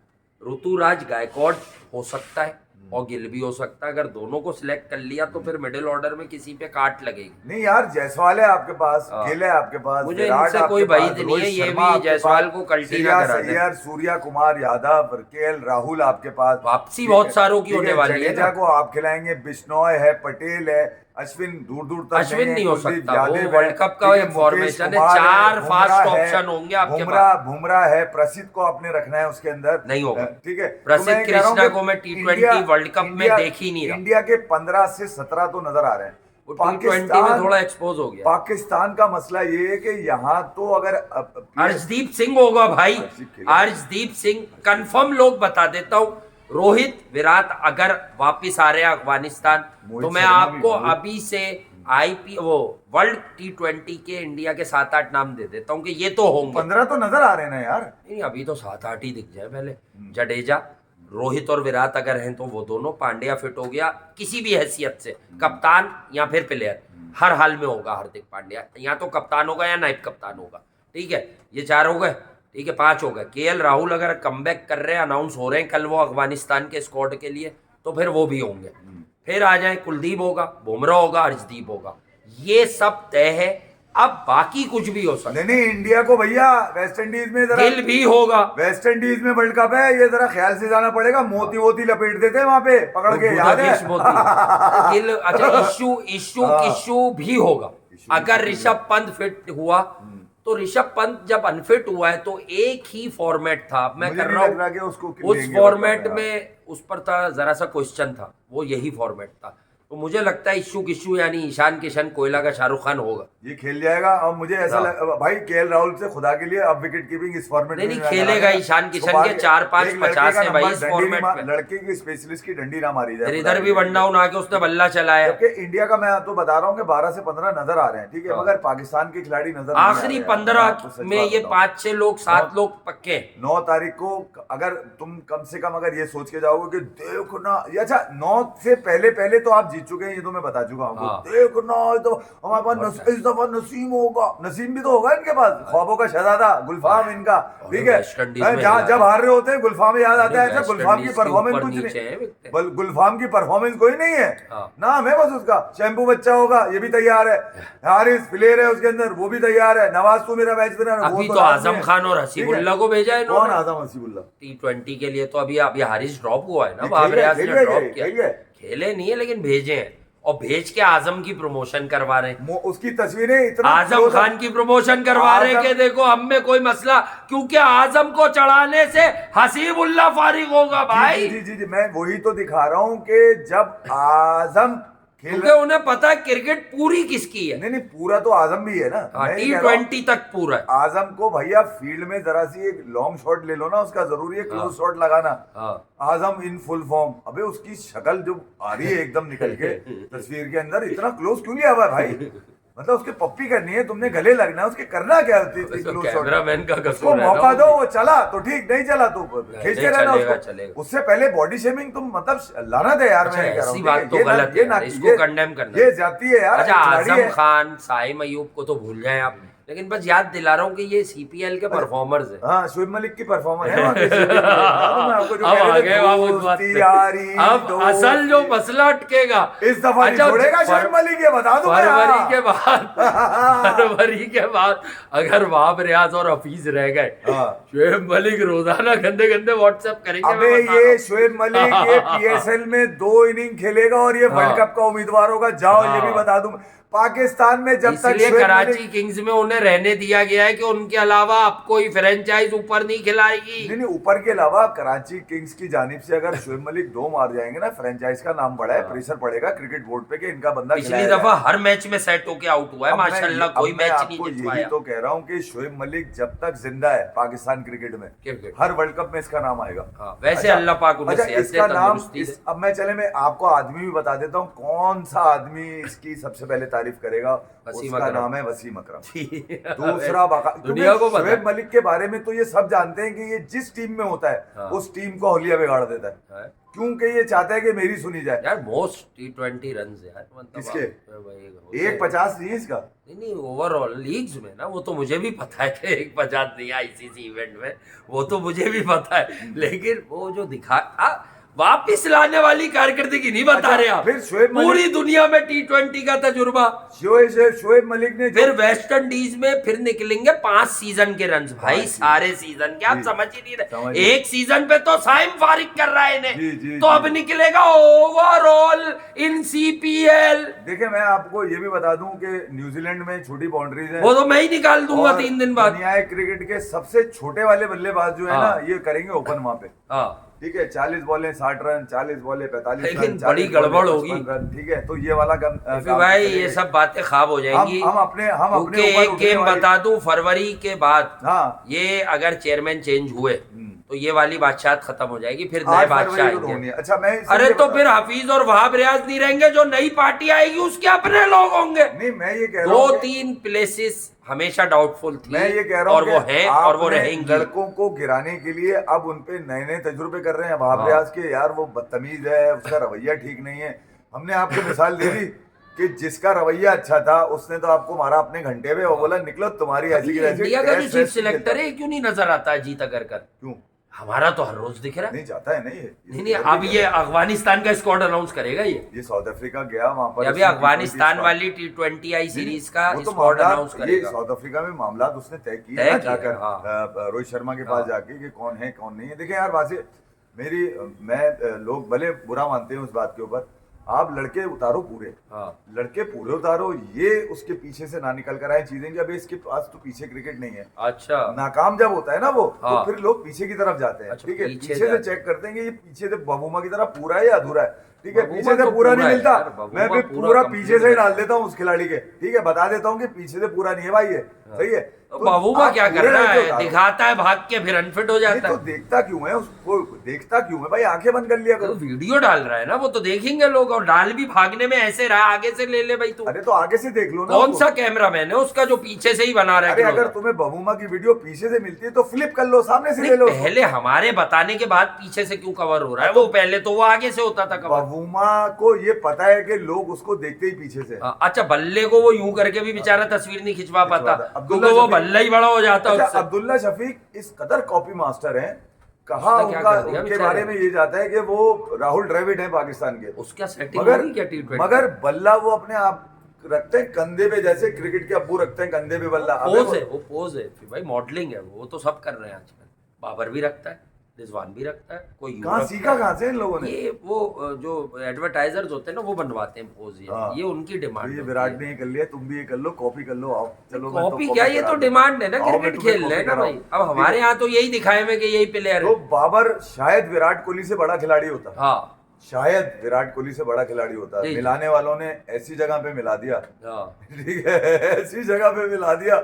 ऋतुराज गायकवाड़ हो सकता है और गिल भी हो सकता है। अगर दोनों को सिलेक्ट कर लिया तो फिर मिडिल ऑर्डर में किसी पे काट लगेगी। नहीं यार, जायसवाल है आपके पास, गिल है आपके पास, मुझे विराट इनसे आपके कोई पास, बहीद नहीं है, रोहित ये शर्मा भी आपके जायसवाल पास, को कल्टी ना श्रेयस करा दें। अय्यर, सूर्या कुमार यादव, केएल राहुल आपके पास, वापसी बहुत सारों की होने वाली है जडेजा ना। को आप खिलाएंगे, बिश्नॉय है, पटेल है, अश्विन दूर दूर तक अश्विन नहीं हो कुलदीप सकता, यादव वो है, वर्ल्ड कप का ठीक है, इंफॉर्मेशन है। मुकेश कुमार 4 बुमराह फास्ट है, ऑप्शन होंगे आपके पास। बुमराह है, प्रसिद्ध को आपने रखना है उसके अंदर, नहीं होगा, ठीक है। प्रसिद्ध कृष्णा को मैं T20 वर्ल्ड कप में देख ही नहीं रहा। इंडिया के 15 से 17 तो नजर आ रहे हैं। T20 में थोड़ा एक्सपोज हो गया। पाकिस्तान का मसला ये है कि यहाँ तो अगर अर्शदीप सिंह होगा भाई, अर्शदीप सिंह कंफर्म, लोग बता देता हूँ। रोहित विराट अगर वापिस आ रहे हैं अफगानिस्तान, तो मैं आपको अभी से वो वर्ल्ड T20 के इंडिया के 7-8 नाम दे देता हूँ कि ये तो होंगे। 15 तो नजर आ रहे हैं ना यार। नहीं, अभी तो 7-8 ही दिख जाए पहले। जडेजा, रोहित और विराट अगर हैं तो वो दोनों, पांड्या फिट हो गया किसी भी हैसियत से, कप्तान या फिर प्लेयर, हर हाल में होगा हार्दिक पांड्या, या तो कप्तान होगा या नायब कप्तान होगा, ठीक है। ये 4 हो गए, ठीक है, 5 हो गए। केएल राहुल अगर कमबैक कर रहे हैं, अनाउंस हो रहे हैं कल वो अफगानिस्तान के स्क्वाड के लिए, तो फिर वो भी होंगे। फिर आ जाए, कुलदीप होगा, बुमराह होगा, अर्शदीप होगा, ये सब तय है। अब बाकी कुछ भी हो सकता है। नहीं, इंडिया को भैया वेस्ट इंडीज में जरा, गिल भी होगा, वेस्ट इंडीज में वर्ल्ड कप है, ये जरा ख्याल से जाना पड़ेगा। मोती वोती लपेट देते हैं वहां पे पकड़ के, याद है? गिल, अच्छा, इशू भी होगा। अगर ऋषभ पंत फिट हुआ, तो ऋषभ पंत जब अनफिट हुआ है तो एक ही फॉर्मेट था, मैं कर रहा हूँ उस फॉर्मेट में, उस पर था जरा सा क्वेश्चन था, वो यही फॉर्मेट था। तो मुझे लगता है इशू यानी ईशान किशन कोयला का शाहरुख खान होगा, ये खेल जाएगा। और मुझे ऐसा भाई केएल राहुल से खुदा के लिए अब विकेट कीपिंग इस फॉर्मेट नहीं खेलेगा ईशान किशन के 4-5-50 है भाई इस फॉर्मेट में। लड़के की स्पेशलिस्ट की डंडी ना मारी जाए। इधर भी वन डाउन आके उसने बल्ला चलाया। जबकि इंडिया का मैं तो बता रहा हूँ कि 12 से 15 नजर आ रहे हैं, ठीक है, मगर पाकिस्तान के खिलाड़ी नजर आखिरी 15 में ये 5-6 लोग 7 लोग पक्के। 9 तारीख को अगर तुम कम से कम अगर ये सोच के जाओगे कि देखो ना, अच्छा 9 से पहले तो आप जीत चुके हैं, ये तो मैं बता चुका हूँ। देखो ना, तो हमारे पास इस दफा नसीम होगा, नसीम भी तो होगा इनके पास, ख्वाबों का शहजादा गुलफाम इनका, ठीक है। जब हार रहे होते हैं गुलफाम याद आता है। अच्छा, गुलफाम की परफॉर्मेंस कुछ नहीं, गुलफाम की परफॉर्मेंस कोई नहीं है, नाम है बस उसका। शैम्पू बच्चा होगा, ये भी तैयार है। हारिस प्लेयर है उसके अंदर, वो भी तैयार है। नवाज तो मेरा मैच विनर, अभी तो आजम खान और हसीबुल्लाह को भेजा है। कौन आजम हसीबुल्लाह? T20 के लिए तो अभी हारिस ड्रॉप हुआ है ना, बाबर आजम ने ड्रॉप किया, खेले नहीं है लेकिन भेजे हैं, और भेज के आजम की प्रमोशन करवा रहे हैं। उसकी तस्वीरें इतना, आजम खान की प्रमोशन करवा रहे हैं कि देखो हम में कोई मसला, क्योंकि आजम को चढ़ाने से हसीबुल्लाह फारिग होगा भाई। जी, मैं वही तो दिखा रहा हूँ कि जब आजम क्योंकि उन्हें पता है क्रिकेट पूरी किसकी है। नहीं, पूरा तो आजम भी है ना, T20 तक पूरा है। आजम को भैया फील्ड में जरा सी एक लॉन्ग शॉट ले लो ना, उसका जरूरी है क्लोज शॉट लगाना। आजम इन फुल फॉर्म, अबे उसकी शक्ल जो आ रही है एकदम निकल के तस्वीर के अंदर, इतना क्लोज क्यों लिया हुआ है भाई? मतलब उसके पप्पी करनी है, तुमने गले लगना है, उसके करना क्या होती है? कैमरामैन का उसको मौका दो, वो चला तो ठीक, नहीं चला तो खींच के रहना उसको। उससे पहले बॉडी शेमिंग तुम मतलब लानत है यार। मैं ऐसी बात तो गलत है, इसको कंडेम करना, ये जाती है यार। अच्छा, आजम खान, साइम अयूब को तो भूल जाए आप, लेकिन बस याद दिला रहा हूँ कि ये सीपीएल के परफॉर्मर्स है। हाँ, शुएब मलिक की परफॉर्मर है वहाँ के CPL के। मैं आपको जो अब कह आ रहे गए थे, आप उस बात दोस्ती पे। यारी, अब असल जो मसला अटकेगा इस दफा नहीं छोड़ेगा शुएब मलिक, ये बता दूं मैं। फरवरी के बाद फरवरी के बाद अगर वहाब रियाज और हफीज रह गए, हाँ। शुएब मलिक रोजाना गंदे गंदे व्हाट्सएप करेंगे। अबे मैं बता रहा ये हूँ। शुएब मलिक ये PSL में 2 इनिंग खेलेगा और ये वर्ल्ड कप का उम्मीदवार होगा, जाओ ये भी बता दूं। पाकिस्तान में जब तक इसलिए शुएब कराची मलिक किंग्स में उन्हें रहने दिया गया है कि उनके अलावा अब कोई फ्रेंचाइज ऊपर नहीं खिलाएगी। नहीं ऊपर के अलावा कराची किंग्स की जानिब से अगर शुएब मलिक 2 मार जाएंगे ना, फ्रेंचाइज का नाम बढ़ा है, प्रेशर पड़ेगा क्रिकेट बोर्ड पे कि इनका बंदा पिछली खिलाया दफा जाए। हर मैच में सेट होके आउट हुआ है अब मैं- माशाल्लाह, अब कोई मैं मैच नहीं आपको यही जितवाया। तो कह रहा हूँ कि शुएब मलिक जब तक जिंदा है पाकिस्तान क्रिकेट में, क्रिकेट। हर वर्ल्ड कप में इसका नाम आएगा। हाँ, वैसे अल्लाह पाक उन्हें सेहत दे, इसका नाम तंदुरुस्ती दे। अब मैं चले मैं आपको आदमी भी बता देता हूँ कौन सा आदमी इसकी सबसे पहले तारीफ करेगा। वसीम उसका अकरम। नाम है वसीम अकरम। दुनिया दूसरा दुनिया को पता है। शुएब मलिक के बारे में तो ये सब जानते हैं कि ये जिस टीम में होता है हाँ। उस टीम को हौलिया बिगाड़ देता है, है। क्योंकि ये चाहता है कि मेरी सुनी जाए। यार मोस्ट T20 रन यार, मतलब किसके? भाई, 150 नहीं है इसका। नहीं ओवरऑल लीग्स में ना, वो तो मुझे भी पता है कि 150 नहीं आईसीसी इवेंट में, वो तो मुझे भी पता है, लेकिन वो जो वापिस लाने वाली कारकर्दगी नहीं बता रहे आप। फिर शुएब मलिक- पूरी दुनिया में T20 का तजुर्बा, शुएब मलिक ने फिर वेस्ट इंडीज में फिर निकलेंगे 5 सीजन के रन्स भाई, 5 सारे सीजन के, आप जी, समझ ही नहीं समझ रहे। एक सीजन पे तो साइम फारिग कर रहा है जी, इन्हें, तो जी। अब निकलेगा ओवरऑल इन सीपीएल। देखिए मैं आपको ये भी बता दूं कि न्यूजीलैंड में छोटी बाउंड्रीज है, वो तो मैं ही निकाल दूंगा और 3 दिन बाद। दुनिया क्रिकेट के सबसे छोटे वाले बल्लेबाज जो है हाँ। ना, ये करेंगे ओपन वहां पे। हाँ, ठीक है, 40 बॉलें 60 रन, 40 बॉलें 45 लेकिन रन, 40 बड़ी बॉलें गड़बड़ 55 होगी। रन, ठीक है, तो ये वाला फिर भाई ये सब बातें खाब हो जाएंगी। हम अपने क्योंकि ऊपर एक उठने गेम वाली- बता दूं, फरवरी के बाद हाँ, ये अगर चेयरमैन चेंज हुए तो ये वाली बादशाहत खत्म हो जाएगी, फिर नए 8 बादशाह फरवरी को तो आएंगे। होनी है। अच्छा मैं अरे इसलिए तो बता- फिर हफीज और वहाब रियाज नहीं रहेंगे, जो नई पार्टी आएगी उसके अपने लोग होंगे। नहीं मैं ये कह रहा हूँ कि- 2-3 प्लेसेस हमेशा डाउटफुल थी, मैं ये कह रहा हूँ और वो कि है और वो आपने रहेंगी। लड़कों को गिराने के लिए अब उनपे नए नए तजुर्बे कर रहे हैं वहाब हाँ। रियाज के। यार वो बदतमीज है, उसका रवैया ठीक नहीं है। हमने आपको मिसाल दे दी कि जिसका रवैया अच्छा था उसने तो आपको मारा अपने घंटे पे और बोला निकलो तुम्हारी ऐसी की ऐसी। इंडिया का जो टेस्ट चीफ वेस्ट सिलेक्टर खेलता। है क्यों नहीं नजर आता है जीत अगर कर? क्यों हमारा तो हर रोज दिख रहा है। नहीं जाता है? नहीं नहीं नहीं, अब ये अफगानिस्तान का स्क्वाड अनाउंस करेगा ये साउथ अफ्रीका गया वहां पर, अभी उसने अफगानिस्तान T20 वाली T20 आई सीरीज का वो तो स्क्वाड मामलात- अनाउंस ये करेगा। साउथ अफ्रीका में मामला उसने तय किए तय ना किए, जाकर हाँ। रोहित शर्मा के पास हाँ। जाके कि कौन है कौन नहीं है। देखिए यार वासे मैं लोग भले बुरा मानते हैं उस बात के ऊपर, आप लड़के उतारो पूरे, हाँ। लड़के पूरे उतारो, ये उसके पीछे से ना निकल कर आए चीजें कि अभी इसके पास तो पीछे क्रिकेट नहीं है। अच्छा, नाकाम जब होता है ना वो, हाँ। तो फिर लोग पीछे की तरफ जाते हैं। अच्छा, ठीक है, पीछे पीछे से जाते चेक करते हैं कि ये पीछे से बबूमा की तरह पूरा है या अधूरा है। ठीक है, बबूमा पीछे से तो पूरा नहीं पूरा है मिलता, यार, बबूमा मैं भी पूरा पूरा complete पीछे से ही है। डाल देता हूँ उस खिलाड़ी के। ठीक है, बता देता हूँ कि पीछे से पूरा नहीं है भाई ये, सही है। तो बबूमा आप क्या कर पूरे रहा लड़के है? उतारो। दिखाता है भाग के, फिर अनफिट हो नहीं जाता तो है। देखता क्यों है उसको, देखता क्यों है भाई? आंखें बंद कर लिया तो करो। वीडियो डाल रहा है ना, वो तो देखेंगे लोग। और डाल भी भागने में ऐसे रहा, आगे से ले ले भाई तू। अरे तो आगे से देख लो ना कौन उसको। सा कैमरा मैन है उसका जो पीछे से ही बना रहा है? अरे क्लोज़अप? अगर तुम्हें बबूमा की वीडियो पीछे से मिलती है तो फ्लिप कर लो, सामने से नहीं, ले लो उसको। पहले हमारे बताने के बाद पीछे से क्यों कवर हो रहा है? वो पहले तो वो आगे से होता था कवर। बबूमा को ये पता है कि लोग उसको देखते ही पीछे से। अच्छा, बल्ले को वो यूं करके भी बेचारा तस्वीर नहीं खिंचवा पाता, अब्दुल्ला क्योंकि वो शफीक- बल्ला ही बड़ा हो जाता अच्छा, उससे। अब्दुल्ला शफीक इस कदर कॉपी मास्टर हैं, कहा उसने क्या उनका कर दिया उनके बेचारे? बारे में ये जाता है कि वो राहुल द्रविड़ हैं पाकिस्तान के। उसका सेटिंग मगर होगी क्या T20? मगर बल्ला वो अपने आप रखते हैं कंधे पे, जैसे क्रिकेट के अब्बू रखते हैं कंधे पे बल्ला। अबे पोज है, वो पोज है फिर भाई, मॉडलिंग है वो तो सब कर रहे हैं आजकल। बाबर भी रखता है, रिजवान भी रखता है, कोई यूं कहाँ रखता सीखा है। कहाँ से इन लोगों ने? ये वो जो एडवर्टाइजर्स होते हैं ना, वो बनवाते हैं पोज। हाँ। ये उनकी डिमांड ये होती विराट है। ने ये कर लिया, तुम भी ये कर लो, कॉपी कर लो, आओ चलो। मैं तो कॉपी क्या, ये करा तो दूं। डिमांड है ना, आओ, मैं क्रिकेट तुम्हें खेल रहे हैं ना कॉपी भाई। कराऊं। अब हमारे यहाँ तो यही दिखाए में कि यही प्लेयर तो है। बाबर शायद विराट कोहली से बड़ा खिलाड़ी होता, हाँ शायद विराट कोहली से बड़ा खिलाड़ी होता। जी। मिलाने वालों ने ऐसी जगह पे मिला दिया, हाँ। ठीक है, ऐसी जगह पे मिला दिया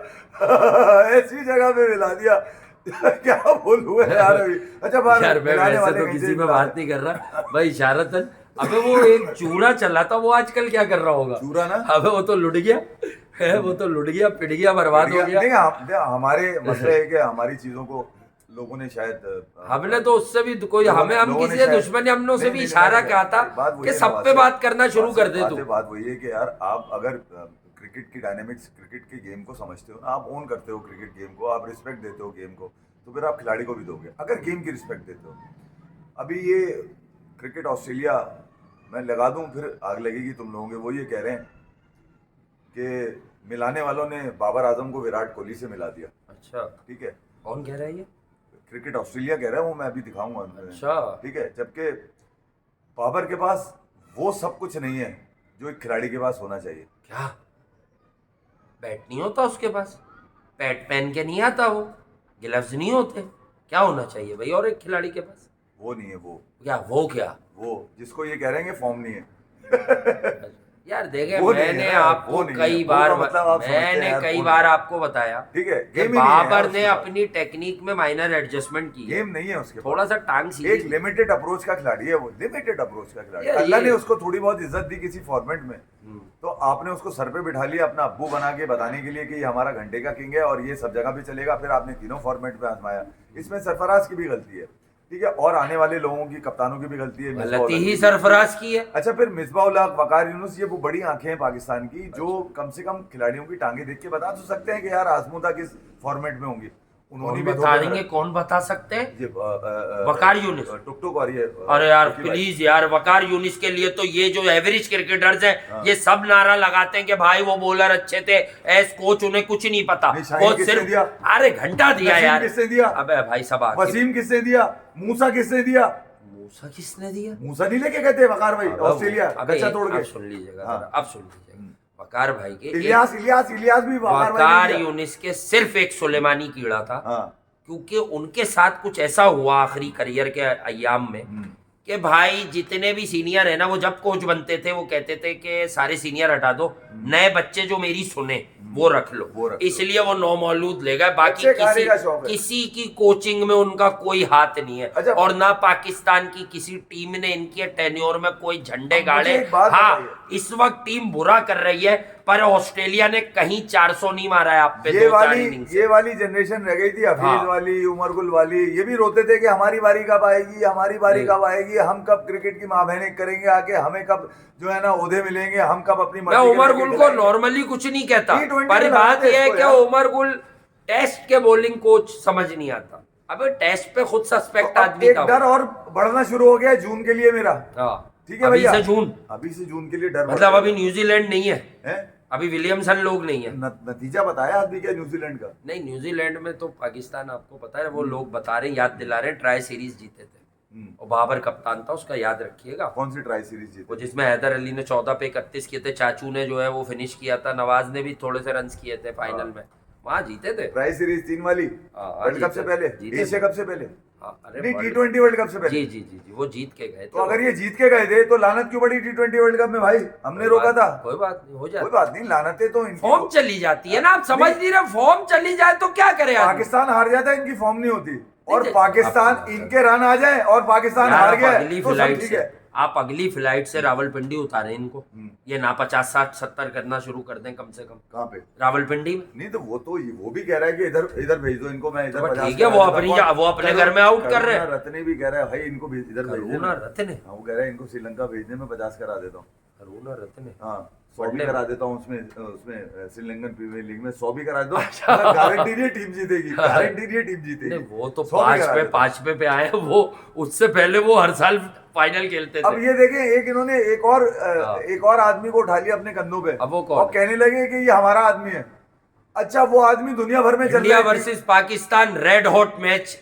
ऐसी जगह पे मिला दिया क्या बोलूं मैं यार अभी। अच्छा बात यार मैं मिलाने वैसे वाले तो कहीं किसी से में मिला बात नहीं कर रहा भाई, इशारतन। अबे वो एक चूरा चला था, वो आजकल क्या कर रहा होगा? चूरा ना? अबे वो तो लुट गया है, वो तो लुट गया, पिट गया, बर्बाद हो गया। नहीं, हमारे मसले है कि हमारी चीजों को लोगों ने शायद हमने तो उससे भी कोई लोगों हमें ने- हम लोगों किसी ने से शायद- दुश्मनी, हमने उसे नहीं, भी नहीं, इशारा नहीं, कहा था बात वही कि है सब ना, पे बात बात करना शुरू कर दे तू। बात वही है कि यार आप अगर क्रिकेट की डायनेमिक्स, क्रिकेट के गेम को समझते हो ना, आप ओन करते हो क्रिकेट गेम को, आप रिस्पेक्ट देते हो गेम को, तो फिर आप खिलाड़ी को भी दोगे अगर गेम की रिस्पेक्ट देते हो। अभी ये क्रिकेट ऑस्ट्रेलिया मैं लगा दूं फिर आग लगेगी तुम लोगों के, वो ये कह रहे हैं कि मिलाने वालों ने बाबर आजम को विराट कोहली से मिला दिया। अच्छा, ठीक है, कौन कह रहा है ये? क्रिकेट ऑस्ट्रेलिया कह रहा है, वो मैं अभी दिखाऊंगा। अच्छा, ठीक है, जबकि बाबर के पास वो सब कुछ नहीं है जो एक खिलाड़ी के पास होना चाहिए। क्या बैट नहीं होता उसके पास? पैड पहन के नहीं आता वो, ग्लव्स नहीं होते, क्या होना चाहिए भाई और एक खिलाड़ी के पास? वो नहीं है वो क्या वो जिसको ये कह रहे हैं कि फॉर्म नहीं है। यार देखे, वो नहीं है मैंने ना, आपको वो नहीं है। कई वो बार का मतलब आप समझते हैं मैंने यार, कई वो बार नहीं है। आपको बताया ठीक है, कि गेम ही नहीं है बाबर यार ने उसके पास। अपनी टेक्निक में माइनर एडजस्टमेंट की है, गेम नहीं है उसके पास। थोड़ा सा टांग एक सीधी। लिमिटेड अप्रोच का खिलाड़ी है वो, लिमिटेड अप्रोच का खिलाड़ी। यार अल्लाह ये- ने उसको थोड़ी बहुत इज्जत दी किसी फॉर्मेट में, तो आपने उसको सर पे बिठा लिया अपना अब्बू बना के बताने के लिए कि ये हमारा घंटे का किंग है और ये सब जगह पे चलेगा। फिर आपने तीनों फॉर्मेट में आजमाया, इसमें सरफराज की भी गलती है। ठीक है, और आने वाले लोगों की, कप्तानों की भी गलती है। मिसबाह गलती उल हक ही की। सरफराज की है। अच्छा, फिर मिसबाह उल हक, वकार यूनुस, ये वो बड़ी आंखें हैं पाकिस्तान की जो कम से कम खिलाड़ियों की टांगे देख के बता तो सकते हैं कि यार आजमूदा किस फॉर्मेट में होंगी। उन्होंने कौन भी बता देंगे, कौन बता सकते हैं? ये वकार यूनिस। टुक टुक और ये अरे यार विकी भाई। प्लीज यार, वकार यूनिस के लिए तो ये जो एवरेज क्रिकेटर्स हैं हाँ। ये सब नारा लगाते हैं कि भाई वो बॉलर अच्छे थे, एस कोच उन्हें कुछ नहीं पता। नहीं, शाहीन वो किसने सिर्फ दिया? अरे घंटा दिया नसीम यार। किसने दिया? अबे भाई सब आके- वसीम किसने दिया? मूसा किसने दिया? मूसा किसने दिया? मूसा नहीं लेके गए थे वकार भाई ऑस्ट्रेलिया, अबे कच्चा तोड़ अब के। सुन लीजिएगा हाँ। जरा, अब सुन लीजिएगा। वकार भाई के इलियास भी वकार भाई वकार ने दिया। यूनिस के सिर्फ एक सुलेमानी कीड़ा था, हाँ, क्योंकि उनके साथ कुछ ऐसा हुआ आखिरी करियर के अय्याम में कि भाई जितने भी सीनियर है ना, वो जब कोच बनते थे वो कहते थे कि सारे सीनियर हटा दो, नए बच्चे जो मेरी सुने वो रख लो। इसलिए वो नौमौलूद ले गए, बाकी बच्चे खाने का शौक है। किसी की कोचिंग में उनका कोई हाथ नहीं है। अच्छा, और ना पाकिस्तान की किसी टीम ने इनके टेन्योर में कोई झंडे अब गाड़े। मुझे एक बात हाँ, बताइए। इस वक्त टीम बुरा कर रही है, पर ऑस्ट्रेलिया ने कहीं 400 नहीं मारा है आप पे। ये वाली जनरेशन रह गई थी, हफीज हाँ। वाली, उमर गुल वाली, ये भी रोते थे कि हमारी बारी कब आएगी, हमारी बारी नहीं। कब आएगी, हम कब क्रिकेट की माँ बहनें करेंगे आके, हमें कब जो है ना ओहदे मिलेंगे, हम कब अपनी मैं मर्जी के उमर क्रिकेट गुल को खिलाएंगे। नॉर्मली कुछ नहीं कहता, T20 पर में बात लगाते यह है इसको कि यार। उमर गुल टेस्ट के बॉलिंग कोच समझ नहीं आता। अबे टेस्ट पे खुद सस्पेक्ट तो अब आदमी एक था डर और बढ़ना शुरू हो गया है जून के लिए मेरा। हाँ, ठीक है अभी भैया, से जून, अभी से जून के लिए डर बढ़ मतलब गया अभी न्यूजीलैंड नहीं है, है। अभी विलियमसन लोग नहीं है। नतीजा बताया आदमी क्या न्यूजीलैंड का? नहीं, न्यूजीलैंड में तो पाकिस्तान, आपको पता है वो लोग बता रहे, याद दिला रहे, ट्राई सीरीज जीते थे और बाबर कप्तान था उसका, याद रखिएगा। कौन सी ट्राई सीरीज वो जीती? जिसमें हैदर अली ने 14 पे 31 किए थे, चाचू ने जो है वो फिनिश किया था, नवाज ने भी थोड़े से रन किए थे फाइनल में, वहां जीते थे। ट्राई सीरीज 3 वाली हाँ, वर्ल्ड कप से जीते- पहले, जीते एशिया थे। कप से पहले, हाँ, अरे नहीं वर्ल्ड- T20 वर्ल्ड कप से पहले। जी जी जी जी, वो जीत के गए थे। तो अगर ये जीत के गए थे तो लानत क्यों पड़ी T20 वर्ल्ड कप में भाई? हमने रोका था। कोई बात नहीं, हो कोई जाता। बात नहीं, लानतें तो इनकी फॉर्म चली जाती है ना, आप समझ नहीं रहे, फॉर्म चली जाए तो क्या करे आदमी? पाकिस्तान हार जाता है, इनकी फॉर्म नहीं होती, और नहीं, पाकिस्तान आप- इनके रन आ जाए और पाकिस्तान यार, हार आप गया अगली तो सब फ्लाइट ठीक से है। आप अगली फ्लाइट से रावलपिंडी उतारे इनको, ये ना 50 60 70 करना शुरू कर दें कम से कम कहाँ पे? रावलपिंडी में। नहीं तो वो भी कह रहा है कि इधर भेज दो इनको, मैं इधर तो 50 ठीक है, वो अपने घर में आउट कर रहे हैं। करुणा रत्ने भी कह रहा है भाई इनको इधर भेज करुणा देना। रत्ने, हाँ, वो कह रहा है इनको श्रीलंका भेजने में 50 करा देता हूँ। करुणा रत्ने, हाँ, 100 भी वनडे करा देता हूँ उसमें श्रीलंकन प्रीमियर लीग में 100 भी करा दो, गारंटी नहीं टीम जीतेगी, गारंटी नहीं टीम जीतेगी। नहीं, वो तो 100 भी करा देता हूँ। पांचवे पे आए हैं वो, उससे पहले वो हर साल फाइनल खेलते अब थे। ये देखें, एक इन्होंने एक और आदमी को उठा लिया अपने कंधों पे, अब वो कौन और है? कहने लगे कि ये हमारा आदमी है। अच्छा, वो आदमी दुनिया भर में चल इंडिया रहा है। Versus Pakistan red hot match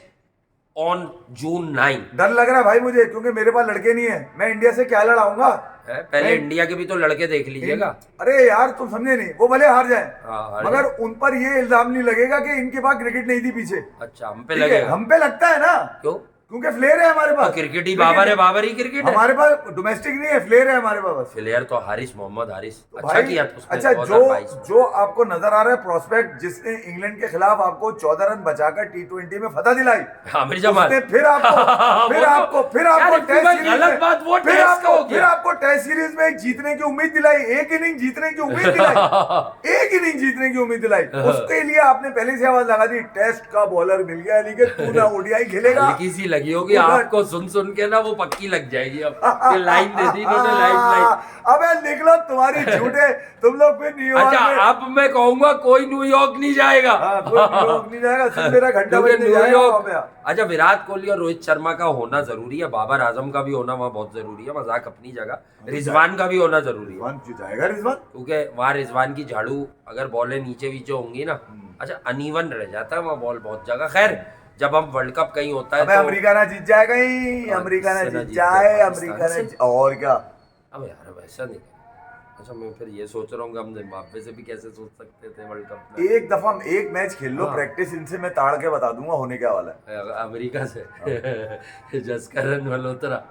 on June 9। डर लग रहा है भाई मुझे, क्योंकि मेरे पास लड़के नहीं है, मैं इंडिया से क्या लड़ाऊंगा? पहले नहीं। इंडिया के भी तो लड़के देख लीजिएगा। अरे यार, तुम समझे नहीं, वो भले हार जाए, हाँ, हार मगर उन पर ये इल्जाम नहीं लगेगा कि इनके पास क्रिकेट नहीं थी पीछे। अच्छा, हम पे ठीक है, लगेगा हम पे लगता है ना, क्यों? क्योंकि फ्लेयर है हमारे पास। क्रिकेट ही बाबर है, बाबर ही क्रिकेट है। हमारे पास डोमेस्टिक नहीं है, फ्लेयर है हमारे पास। प्लेयर तो हारिस, मोहम्मद हारिस अच्छा भाई, किया था उसने अच्छा, 2022 में। जो आपको नजर आ रहा है प्रोस्पेक्ट, जिसने इंग्लैंड के खिलाफ आपको 14 रन बचाकर T20 में फतह दिलाई, आमिर जमाल उसने फिर आपको यार, टेस्ट भाई, सीरीज गलत में बात, वो फिर टेस्ट का हो आपको गया। आपको टेस्ट सीरीज में एक जीतने की उम्मीद दिलाई, एक इनिंग जीतने की उम्मीद दिलाई, एक इनिंग जीतने की उम्मीद दिलाई। उसके लिए आपने पहले से आवाज लगा दी, टेस्ट का बॉलर मिल गया, लेकिन तू ना ODI खेलेगा, हल्की सी लगी होगी आपको सुन के ना, वो पक्की लग जाएगी अब। ये लाइन दे दी इन्होंने, लाइन। अबे निकलो तुम्हारी झूठे, तुम लोग फिर न्यूयॉर्क अच्छा में। अब मैं कहूंगा कोई न्यूयॉर्क नहीं जाएगा। हाँ, कोई न्यूयॉर्क नहीं जाएगा, सिर्फ मेरा घंटा क्योंकि बजने जाएगा वहाँ पे। अच्छा विराट कोहली और रोहित शर्मा का होना जरूरी है, बाबर आजम का भी होना वहाँ बहुत जरूरी है, मजाक अपनी जगह, रिजवान का भी होना जरूरी है, रिजवान क्यों जाएगा रिजवान? क्योंकि वहाँ रिजवान की झाड़ू अगर बॉलें नीचे वीचे होंगी ना, अच्छा अनइवन रह जाता है वहाँ बॉल बहुत जगह। खैर जब हम वर्ल्ड कप कहीं होता है अबे तो अमेरिका ना जीत जाए कहीं, हाँ, अमेरिका ना किससे ना जीत जीत जाए, जाए, अमेरिका ना पाकिस्तान और क्या। अब यार वैसा नहीं। अच्छा मैं फिर ये सोच रहा हूँ कि हम जिम्बाब्वे से भी कैसे सोच सकते थे वर्ल्ड कप में। एक दफा एक मैच खेल लो, हाँ। प्रैक्टिस इनसे मैं ताड़ के बता दूंगा होने क्या वाला है। अमेरिका से जसकरण मल्होत्रा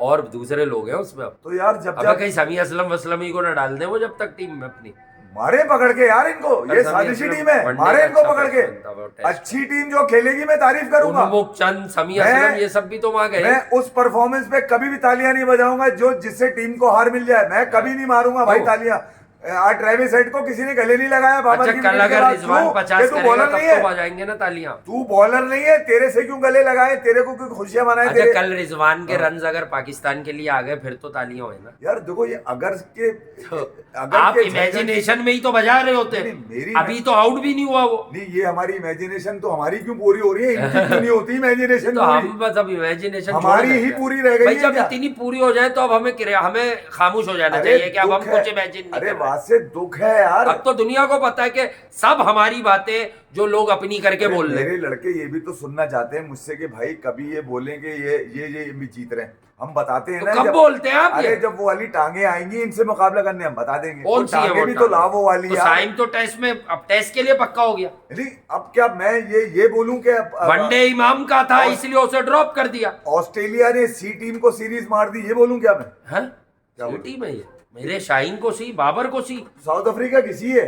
और दूसरे लोग हैं उसमें अब। तो यार जब अबे कहीं समी असलम वसलमी को ना डाल दें वो जब तक टीम में अपनी। मारे पकड़ के यार इनको, ये समी साजिशी असलम टीम है, वनडे मारे का इनको अच्छा पकड़ के। बैट्समैन था वो टेस्ट अच्छी टीम जो खेलेगी मैं तारीफ करूंगा। उन्मुख चंद, समी मैं- असलम, ये सब भी तो वहां गए। मैं उस परफॉर्मेंस पे कभी भी तालियां नहीं बजाऊंगा जो जिससे टीम को हार मिल जाए, मैं कभी नहीं मारूंगा भाई तो- तालियां। आज ट्रेविस हेड को किसी ने गले नहीं लगाया बाबर अच्छा की कल विकेट के अगर बाद। रिजवान क्यों? 50 कि तू करेगा बॉलर तब नहीं तो है, बजाएंगे ना तालियां। तू बॉलर नहीं है, तेरे से क्यों गले लगाए, तेरे को क्यों खुशियां मनाए अच्छा तेरे। कल रिजवान के रन्स अगर पाकिस्तान के लिए आ गए फिर तो तालियां हुए ना। यार देखो ये अगर के तो अगर आप के इमेजिनेशन में ही तो बजा रहे होते, नहीं, मेरी अभी तो आउट भी नहीं हुआ वो। नहीं, ये हमारी इमेजिनेशन तो हमारी क्यों पूरी हो रही है, इनकी क्यों नहीं होती इमेजिनेशन तो हम बस अब इमेजिनेशन हमारी ही पूरी रह गई भाई। है जब क्या? इतनी पूरी हो जाए तो अब हमें खामोश हो जाना चाहिए कि अब हम कुछ इमेजिन नहीं अरे कर रहे। बात से दुख है यार। अब तो दुनिया को पता है कि सब हमारी बातें जो लोग अपनी करके अरे बोल रहे मेरे हैं। लड़के ये भी तो सुनना चाहते हैं मुझसे कि भाई कभी ये बोलेंगे ये भी जीत रहे हैं, हम बताते हैं तो ना कब बोलते हैं आप अरे ये? जब वो वाली टांगे आएंगी इनसे मुकाबला करने हम बता देंगे। कौन वो सी है टांगे वो भी तो टांगे? ला वो वाली तो यार। साइम तो टेस्ट में, अब टेस्ट के लिए पक्का हो गया। नहीं अब क्या मैं ये बोलूं कि वनडे इमाम का था इसलिए उसे ड्रॉप कर दिया। ऑस्ट्रेलिया ने सी टीम को सीरीज मार दी, ये बोलूं क्या मैं? हैं? क्या टीम है ये? मेरे शाहीन को सी, बाबर को सी, साउथ अफ्रीका किसी है।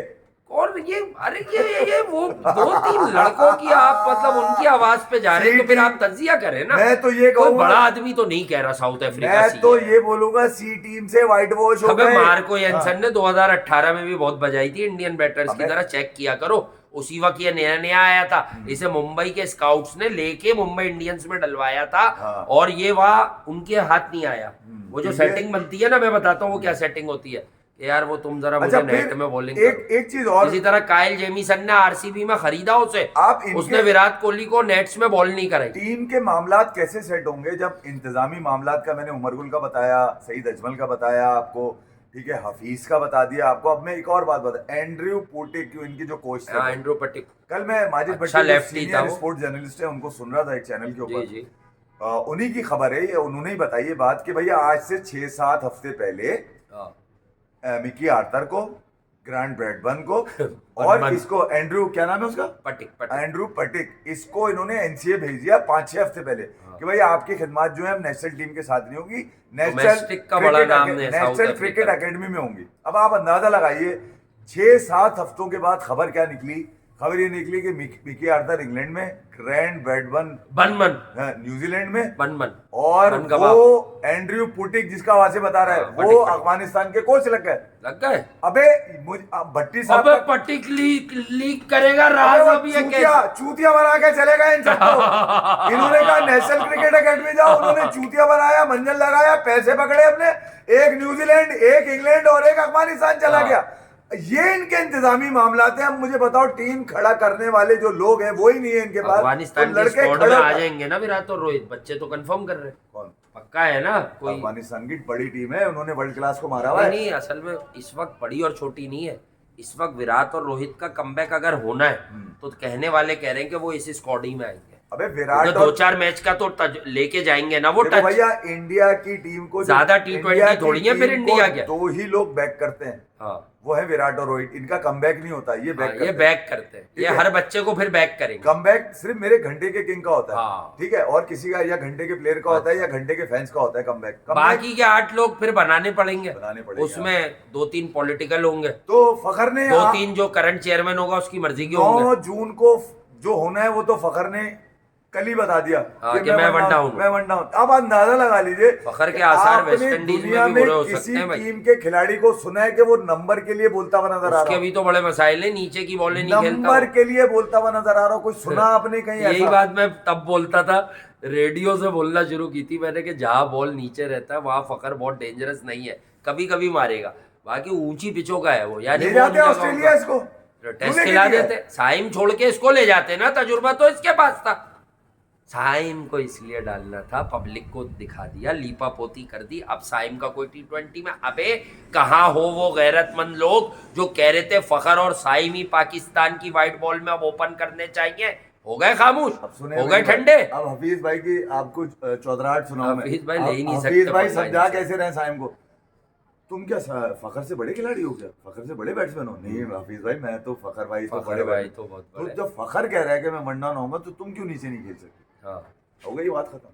और ये अरे ये वो 2-3 लड़कों की आप मतलब उनकी आवाज पे जा रहे हैं तो फिर आप तज्जिया करें ना। मैं तो ये कोई कहूंगा, बड़ा आदमी तो नहीं कह रहा साउथ अफ्रीका मैं सी तो है। ये बोलूंगा सी टीम से व्हाइट वॉश हो अबे गए। मार्को येंसन ने 2018 में भी बहुत बजाई थी इंडियन बैटर्स की अबे- तरह, चेक किया करो। उसी वक्त ये नया नया आया था, इसे मुंबई के स्काउट्स ने लेके मुंबई इंडियंस में डलवाया था। हाँ। और ये वहां उनके हाथ नहीं आया। वो जो ये- सेटिंग बनती है ना, मैं बताता हूँ वो क्या सेटिंग होती है कि यार वो तुम जरा अच्छा मुझे फिर नेट में बॉलिंग एक चीज और, इसी तरह काइल जेमीसन ने आरसीबी में खरीदा उसे, आप इनके- उसने विराट कोहली को नेट्स में बॉल नहीं कराई। टीम के मामलात कैसे सेट होंगे जब इंतजामी मामलात का मैंने उमर गुल का बताया, सईद अजमल का बताया आपको, ठीक है, हफीज का बता दिया आपको। अब मैं एक और बात बता, एंड्रयू पोटिक इनकी जो कोच थे, एंड्रू पटिक कल मैं माजिद अच्छा भट्टी lefty था सीनियर वो। स्पोर्ट्स जर्नलिस्ट है उनको सुन रहा था एक चैनल के जी ऊपर। जी उन्हीं की खबर है ये, उन्होंने ही बताई ये बात कि भैया आज से 6-7 हफ्ते पहले हाँ। मिकी आर्थर को, ग्रांट ब्रैडबर्न को और बर्डमन। इसको एंड्रयू, क्या नाम है उसका, पटिक एंड्रू पटिक, इसको इन्होंने एनसीए भेज दिया 5-6 हफ्ते पहले कि भाई आपकी खिदमत जो है अब नेशनल टीम के साथ नहीं होगी, Domestic का बड़ा नाम है साउथ नेशनल अफ्रीका क्रिकेट में। एकेडमी में होंगी। अब आप अंदाजा लगाइए 6-7 हफ्तों के बाद खबर क्या निकली। खबर ये निकली कि मिकी आर्थर इंग्लैंड में, ग्रैंड ब्रैडबर्न बनमन न्यूजीलैंड में, बनमन और बन कबाब। वो एंड्रयू पुटिक जिसका आवाज से बता रहा है हाँ, वो पटिक। अफगानिस्तान के कोच लग गए। लग गए। अबे भट्टी साहब अबे का- पटिक लीक करेगा राज अबे वो अभी ये चूतिया बना के चले गए इन सबको। इन्होंने कहा नेशनल क्रिकेट एकेडमी जाओ, उन्होंने चूतिया बनाया, मंजन लगाया, पैसे पकड़े अपने, एक न्यूजीलैंड, एक इंग्लैंड और एक अफगानिस्तान चला हाँ। गया। ये इनके इंतजामी मामलात हैं। अब मुझे बताओ टीम खड़ा करने वाले जो लोग हैं वो ही नहीं है इनके पास। अफगानिस्तान तो के स्क्वाड में खड़ा आ जाएंगे ना विराट और रोहित, बच्चे तो कंफर्म कर रहे हैं, कौन? पक्का है ना कोई। अफगानिस्तान की बड़ी टीम है, उन्होंने वर्ल्ड क्लास को मारा हुआ है। नहीं असल में इस वक्त बड़ी और छोटी नहीं है, इस वक्त विराट और रोहित का कमबैक अगर होना है तो कहने वाले कह रहे हैं कि वो इस स्क्वाड ही में आएंगे। अबे तो विराट 2-4 मैच का तो लेके जाएंगे ना वो देखो टच। भैया इंडिया की टीम को ज्यादा T20 थोड़ी है फिर इंडिया क्या। दो ही लोग बैक करते हैं, हाँ वो है विराट और रोहित। इनका कमबैक नहीं होता, ये बैक ये बैक करते हैं, ये ठीक है। हर बच्चे को फिर बैक करेंगे। कमबैक सिर्फ मेरे घंटे के किंग का होता है, हाँ। ठीक है, और किसी का या घंटे के प्लेयर का होता है या घंटे के फैंस का होता है कमबैक। बाकी के 8 लोग फिर बनाने पड़ेंगे, बनाने पड़ेंगे। उसमें 2-3 पॉलिटिकल होंगे, तो फखर ने 2-3 जो करंट चेयरमैन होगा उसकी मर्जी के 9 होंगे। जून को जो होना है वो तो फखर ने कल ही बता दिया हाँ, कि मैं वन डाउन हूं। मैं वन डाउन। अब अंदाजा लगा लीजिए फखर के कि आसार आपने वेस्ट इंडीज दुनिया में भी बुरे हो किसी सकते हैं भाई। टीम के खिलाड़ी को सुना है कि वो नंबर के लिए बोलता हुआ नजर आ उसके रहा भी तो बड़े मसाइल है, नीचे की बॉलें नहीं खेलता नंबर वो। के लिए बोलता हुआ नजर आ रहा हो, कोई सुना आपने कहीं यही ऐसा? बात मैं तब बोलता था रेडियो से बोलना शुरू की थी मैंने कि जहाँ बॉल नीचे रहता है वहाँ फखर बहुत डेंजरस नहीं है, कभी कभी मारेगा, बाकी ऊंची पिचों का है वो। यानी ले वो जाते हैं जगहों ऑस्ट्रेलिया का- इसको, टेस्ट लेके खिला गया? देते, साइम छोड़ के इसको ले जाते ना, तजुर्बा तो इसके पास था। साइम को इसलिए डालना था, पब्लिक को दिखा दिया, लीपा पोती कर दी। अब साइम का कोई T20 में, अबे कहाँ हो वो गैरतमंद लोग जो कह रहे थे फखर और साइम ही पाकिस्तान की व्हाइट बॉल में अब ओपन करने चाहिए, हो गए खामोश, अब सुने हो गए मेरी बात। ठंडे। अब हफीज भाई की आपको चौधराहट सुनाऊं मैं। हफीज भाई ले ही नहीं अब सकते, हफीज भाई पकड़ समझा नहीं कैसे रहे साइम को, तुम क्या फखर से बड़े खिलाड़ी हो क्या, फखर से बड़े बैट्समैन हो? नहीं हफीज भाई, मैं तो फखर भाई तो फखर बड़े भाई बैट्समैन। तो बहुत तो बड़े। जब फखर कह रहा है कि मैं वन डाउन होऊंगा तो तुम क्यों नीचे नहीं खेल सकते? हाँ, हो गई बात खत्म।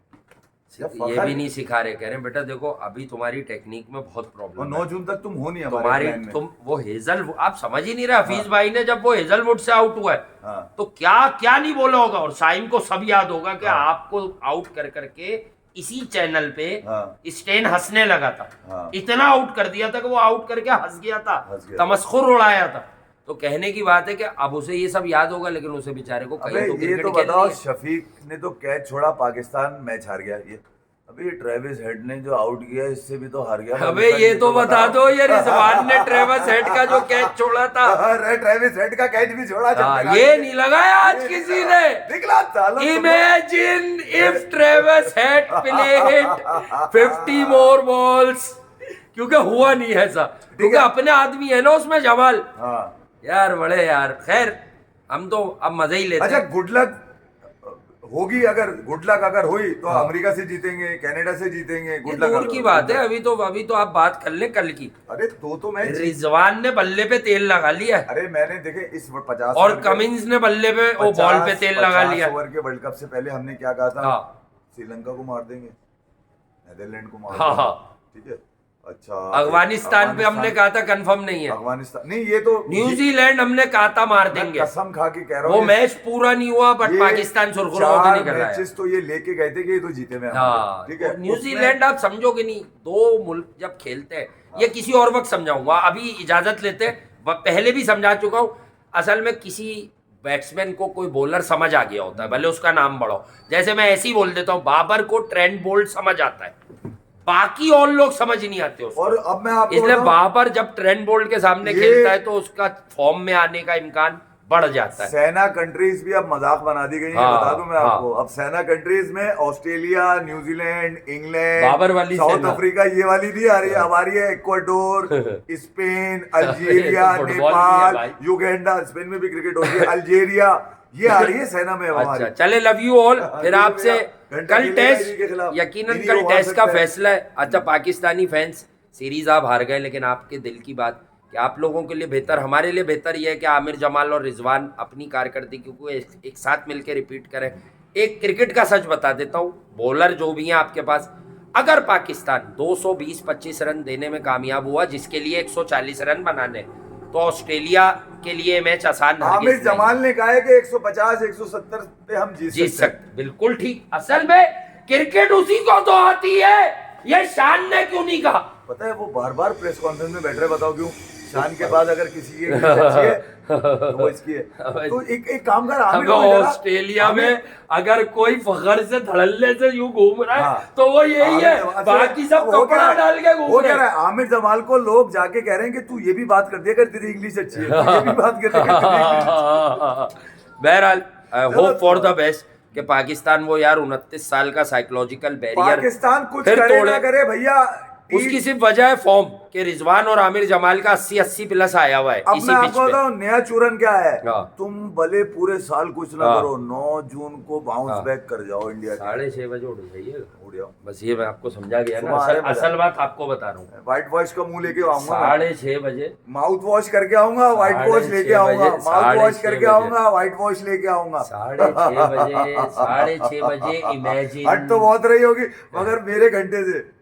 जब ये फखर भी नहीं सिखा रहे, कह रहे हैं बेटा देखो अभी तुम्हारी टेक्निक में बहुत और प्रॉब्लम 9 है, जून तक तुम हो नहीं हमारे तुम्हारी प्लान में। तुम वो हेजल, आप समझ ही नहीं रहे। हफीज भाई ने जब वो हेजलवुड से आउट हुआ है हाँ तो क्या क्या नहीं बोला होगा, और साइम को सब याद होगा कि हाँ। आपको आउट कर करके इसी चैनल पे हाँ स्टेन हंसने लगा था, हाँ। इतना आउट कर दिया था कि वो आउट करके हंस गया था, हंस गया। तमस्खुर उड़ाया था। तो कहने की बात है कि अब उसे ये सब याद होगा, लेकिन उसे बेचारे को अबे कहीं तो ये क्रिकेट तो खेलनी बताओ, है। शफीक ने तो कैच छोड़ा, पाकिस्तान मैच हार गया। ये अबे ट्रेविस हेड ने जो आउट किया इससे भी तो हार गया अबे पाकिस्तान। ये तो बता दो, ये रिजवान ने ट्रेविस हेड का जो कैच छोड़ा था, अरे ट्रेविस हेड का कैच भी छोड़ा। हाँ, ये नहीं लगाया आज किसी ने। निकला सालों तुम- Imagine if Travis had played 50 more balls, क्योंकि हुआ नहीं है ऐसा, क्योंकि अपने आदमी है ना उसमें जमाल। हाँ यार बड़े यार, खैर हम तो अब मजे ही लेते अच्छा, हैं। गुड लक होगी, अगर गुड लक अगर हुई तो हाँ। अमेरिका से जीतेंगे, कनाडा से जीतेंगे। ये गुड लक दूर की बात है, अभी तो आप बात कर ले कल की। अरे तो मैच रिजवान ने बल्ले पे तेल लगा लिया है, अरे मैंने देखे इस 50 और ओवर के- कमिंस ने बल्ले पे वो बॉल पे तेल लगा 50 लिया। ओवर के वर्ल्ड कप से पहले हमने क्या कहा था? हाँ श्रीलंका को मार देंगे, नेदरलैंड को मार हाँ देंगे। हाँ। ठीक है। अच्छा, अफगानिस्तान पे हमने कहा था कंफर्म नहीं है, अफगानिस्तान नहीं, ये तो न्यूजीलैंड हमने कहा था मार मैं देंगे। कसम खा के कह रहा वो हूँ, मैच पूरा नहीं हुआ, बट ये पाकिस्तान सुरखुरों होकर 4 निकल रहा है। मैचेस तो ये लेके गए थे कि ये तो जीते में हाँ, हमारे। ठीक है। और न्यूजीलैंड आप समझोगे नहीं, दो मुल्क जब खेलते हैं, ये किसी और वक्त समझाऊंगा, अभी इजाजत लेते हैं, पहले भी समझा चुका हूँ। असल में किसी बैट्समैन को कोई बॉलर समझ आ गया होता है, भले उसका नाम बड़ा हो। जैसे मैं ऐसे ही बोल देता हूँ, बाबर को ट्रेंट बोल्ट समझ आता है, बाकी और लोग समझ नहीं आते उसको। और अब मैं आपको इसलिए बताऊं, बाबर जब ट्रेंट बोल्ट के सामने ये- खेलता है तो उसका फॉर्म में आने का इम्कान बढ़ जाता है। सेना कंट्रीज भी अब मजाक बना दी गई है। हाँ, बता दूं मैं हाँ। आपको, अब सेना कंट्रीज में ऑस्ट्रेलिया, न्यूजीलैंड, इंग्लैंड, बाबर वाली साउथ सेना। अफ्रीका, ये वाली नहीं आ रही है। अब आ रही है इक्वाडोर, स्पेन, अल्जीरिया, ये तो फुटबॉल की है नेपाल, भाई। युगांडा, स्पेन में भी क्रिकेट होती है, अल्जीरिया, ये आ रही है सेना में अब हमारी। अच्छा चले, लव यू ऑल। फिर हाँ, आपसे घंटा कल खेलेगा टेस्ट, इन्हीं के खिलाफ। यकीनन इन्हीं कल को हार टेस्ट का सकता है। फैसला है। अच्छा पाकिस्तानी फैंस, सीरीज आप हार गए, लेकिन आपके दिल की बात कि आप लोगों के लिए बेहतर, हमारे लिए बेहतर यह है कि आमिर जमाल और रिजवान अपनी कारकर्दगी को एक साथ मिलकर रिपीट करें। एक क्रिकेट का सच बता देता हूँ, बॉलर जो भी हैं आपके पास, अगर पाकिस्तान 220-25 रन देने में कामयाब हुआ, जिसके लिए 140 रन बनाने, तो ऑस्ट्रेलिया के लिए मैच आसान आमिर हरगिज़ नहीं। जमाल ने कहा है कि 150-170 पे हम जीत जीत सकते हैं। सकते, बिल्कुल ठीक। असल में क्रिकेट उसी को तो आती है, ये शान ने क्यों नहीं कहा? पता है वो बार बार प्रेस कॉन्फ्रेंस में बैठ रहे, बताओ क्यों? शान के बाद अगर किसी की एक अच्छी है तो वो इसकी है। तो एक काम कर, आमिर अब को इधर आ। ऑस्ट्रेलिया आमिर- में अगर कोई फखर से धड़ल्ले से यूं घूम रहा है हाँ। तो वो यही है, आमिर- बाकी सब अब वो कपड़ा कह रहा है- डाल के वो घूम कह रहे रहा है आमिर जमाल को लोग जाके कह रहे हैं कि तू ये भी बात कर दिया कर, तेरी इंग्लिश अच्छी है, तू ये भी बात कर दिया कर, तेरी इंग्लिश अच्छी है। बहरहाल चलो, होप फॉर द बेस्ट कि पाकिस्तान वो यार 29 साल का साइकोलॉजिकल बैरियर पाकिस्तान कुछ फिर करे तोड़े। ना करे भैया, उसकी सिर्फ वजह है फॉर्म के रिजवान और आमिर जमाल का 80-80 प्लस आया हुआ है अब इसी मैं पिच आपको पे। बताऊं नया चूरन क्या है। हाँ। तुम भले पूरे साल कुछ ना हाँ। करो, 9 जून को बाउंस हाँ। बैक कर जाओ इंडिया के। 6:30 बजे उठ जाइए, उड़ जाओ। बस ये मैं आपको समझा गया ना। सुबह आ रहे असल, बजे। असल बात आपको बता रहा हूँ, व्हाइट वॉश का मुंह लेके आऊंगा, 6:30 बजे माउथ वॉश करके आऊंगा, व्हाइट वॉश 6:30 लेके आऊंगा, बजे, माउथ वॉश 6:30 करके बजे। आऊंगा, व्हाइट वॉश लेके आऊंगा। 6:30 बजे इमेजिन हट तो बहुत रही होगी मगर मेरे घंटे से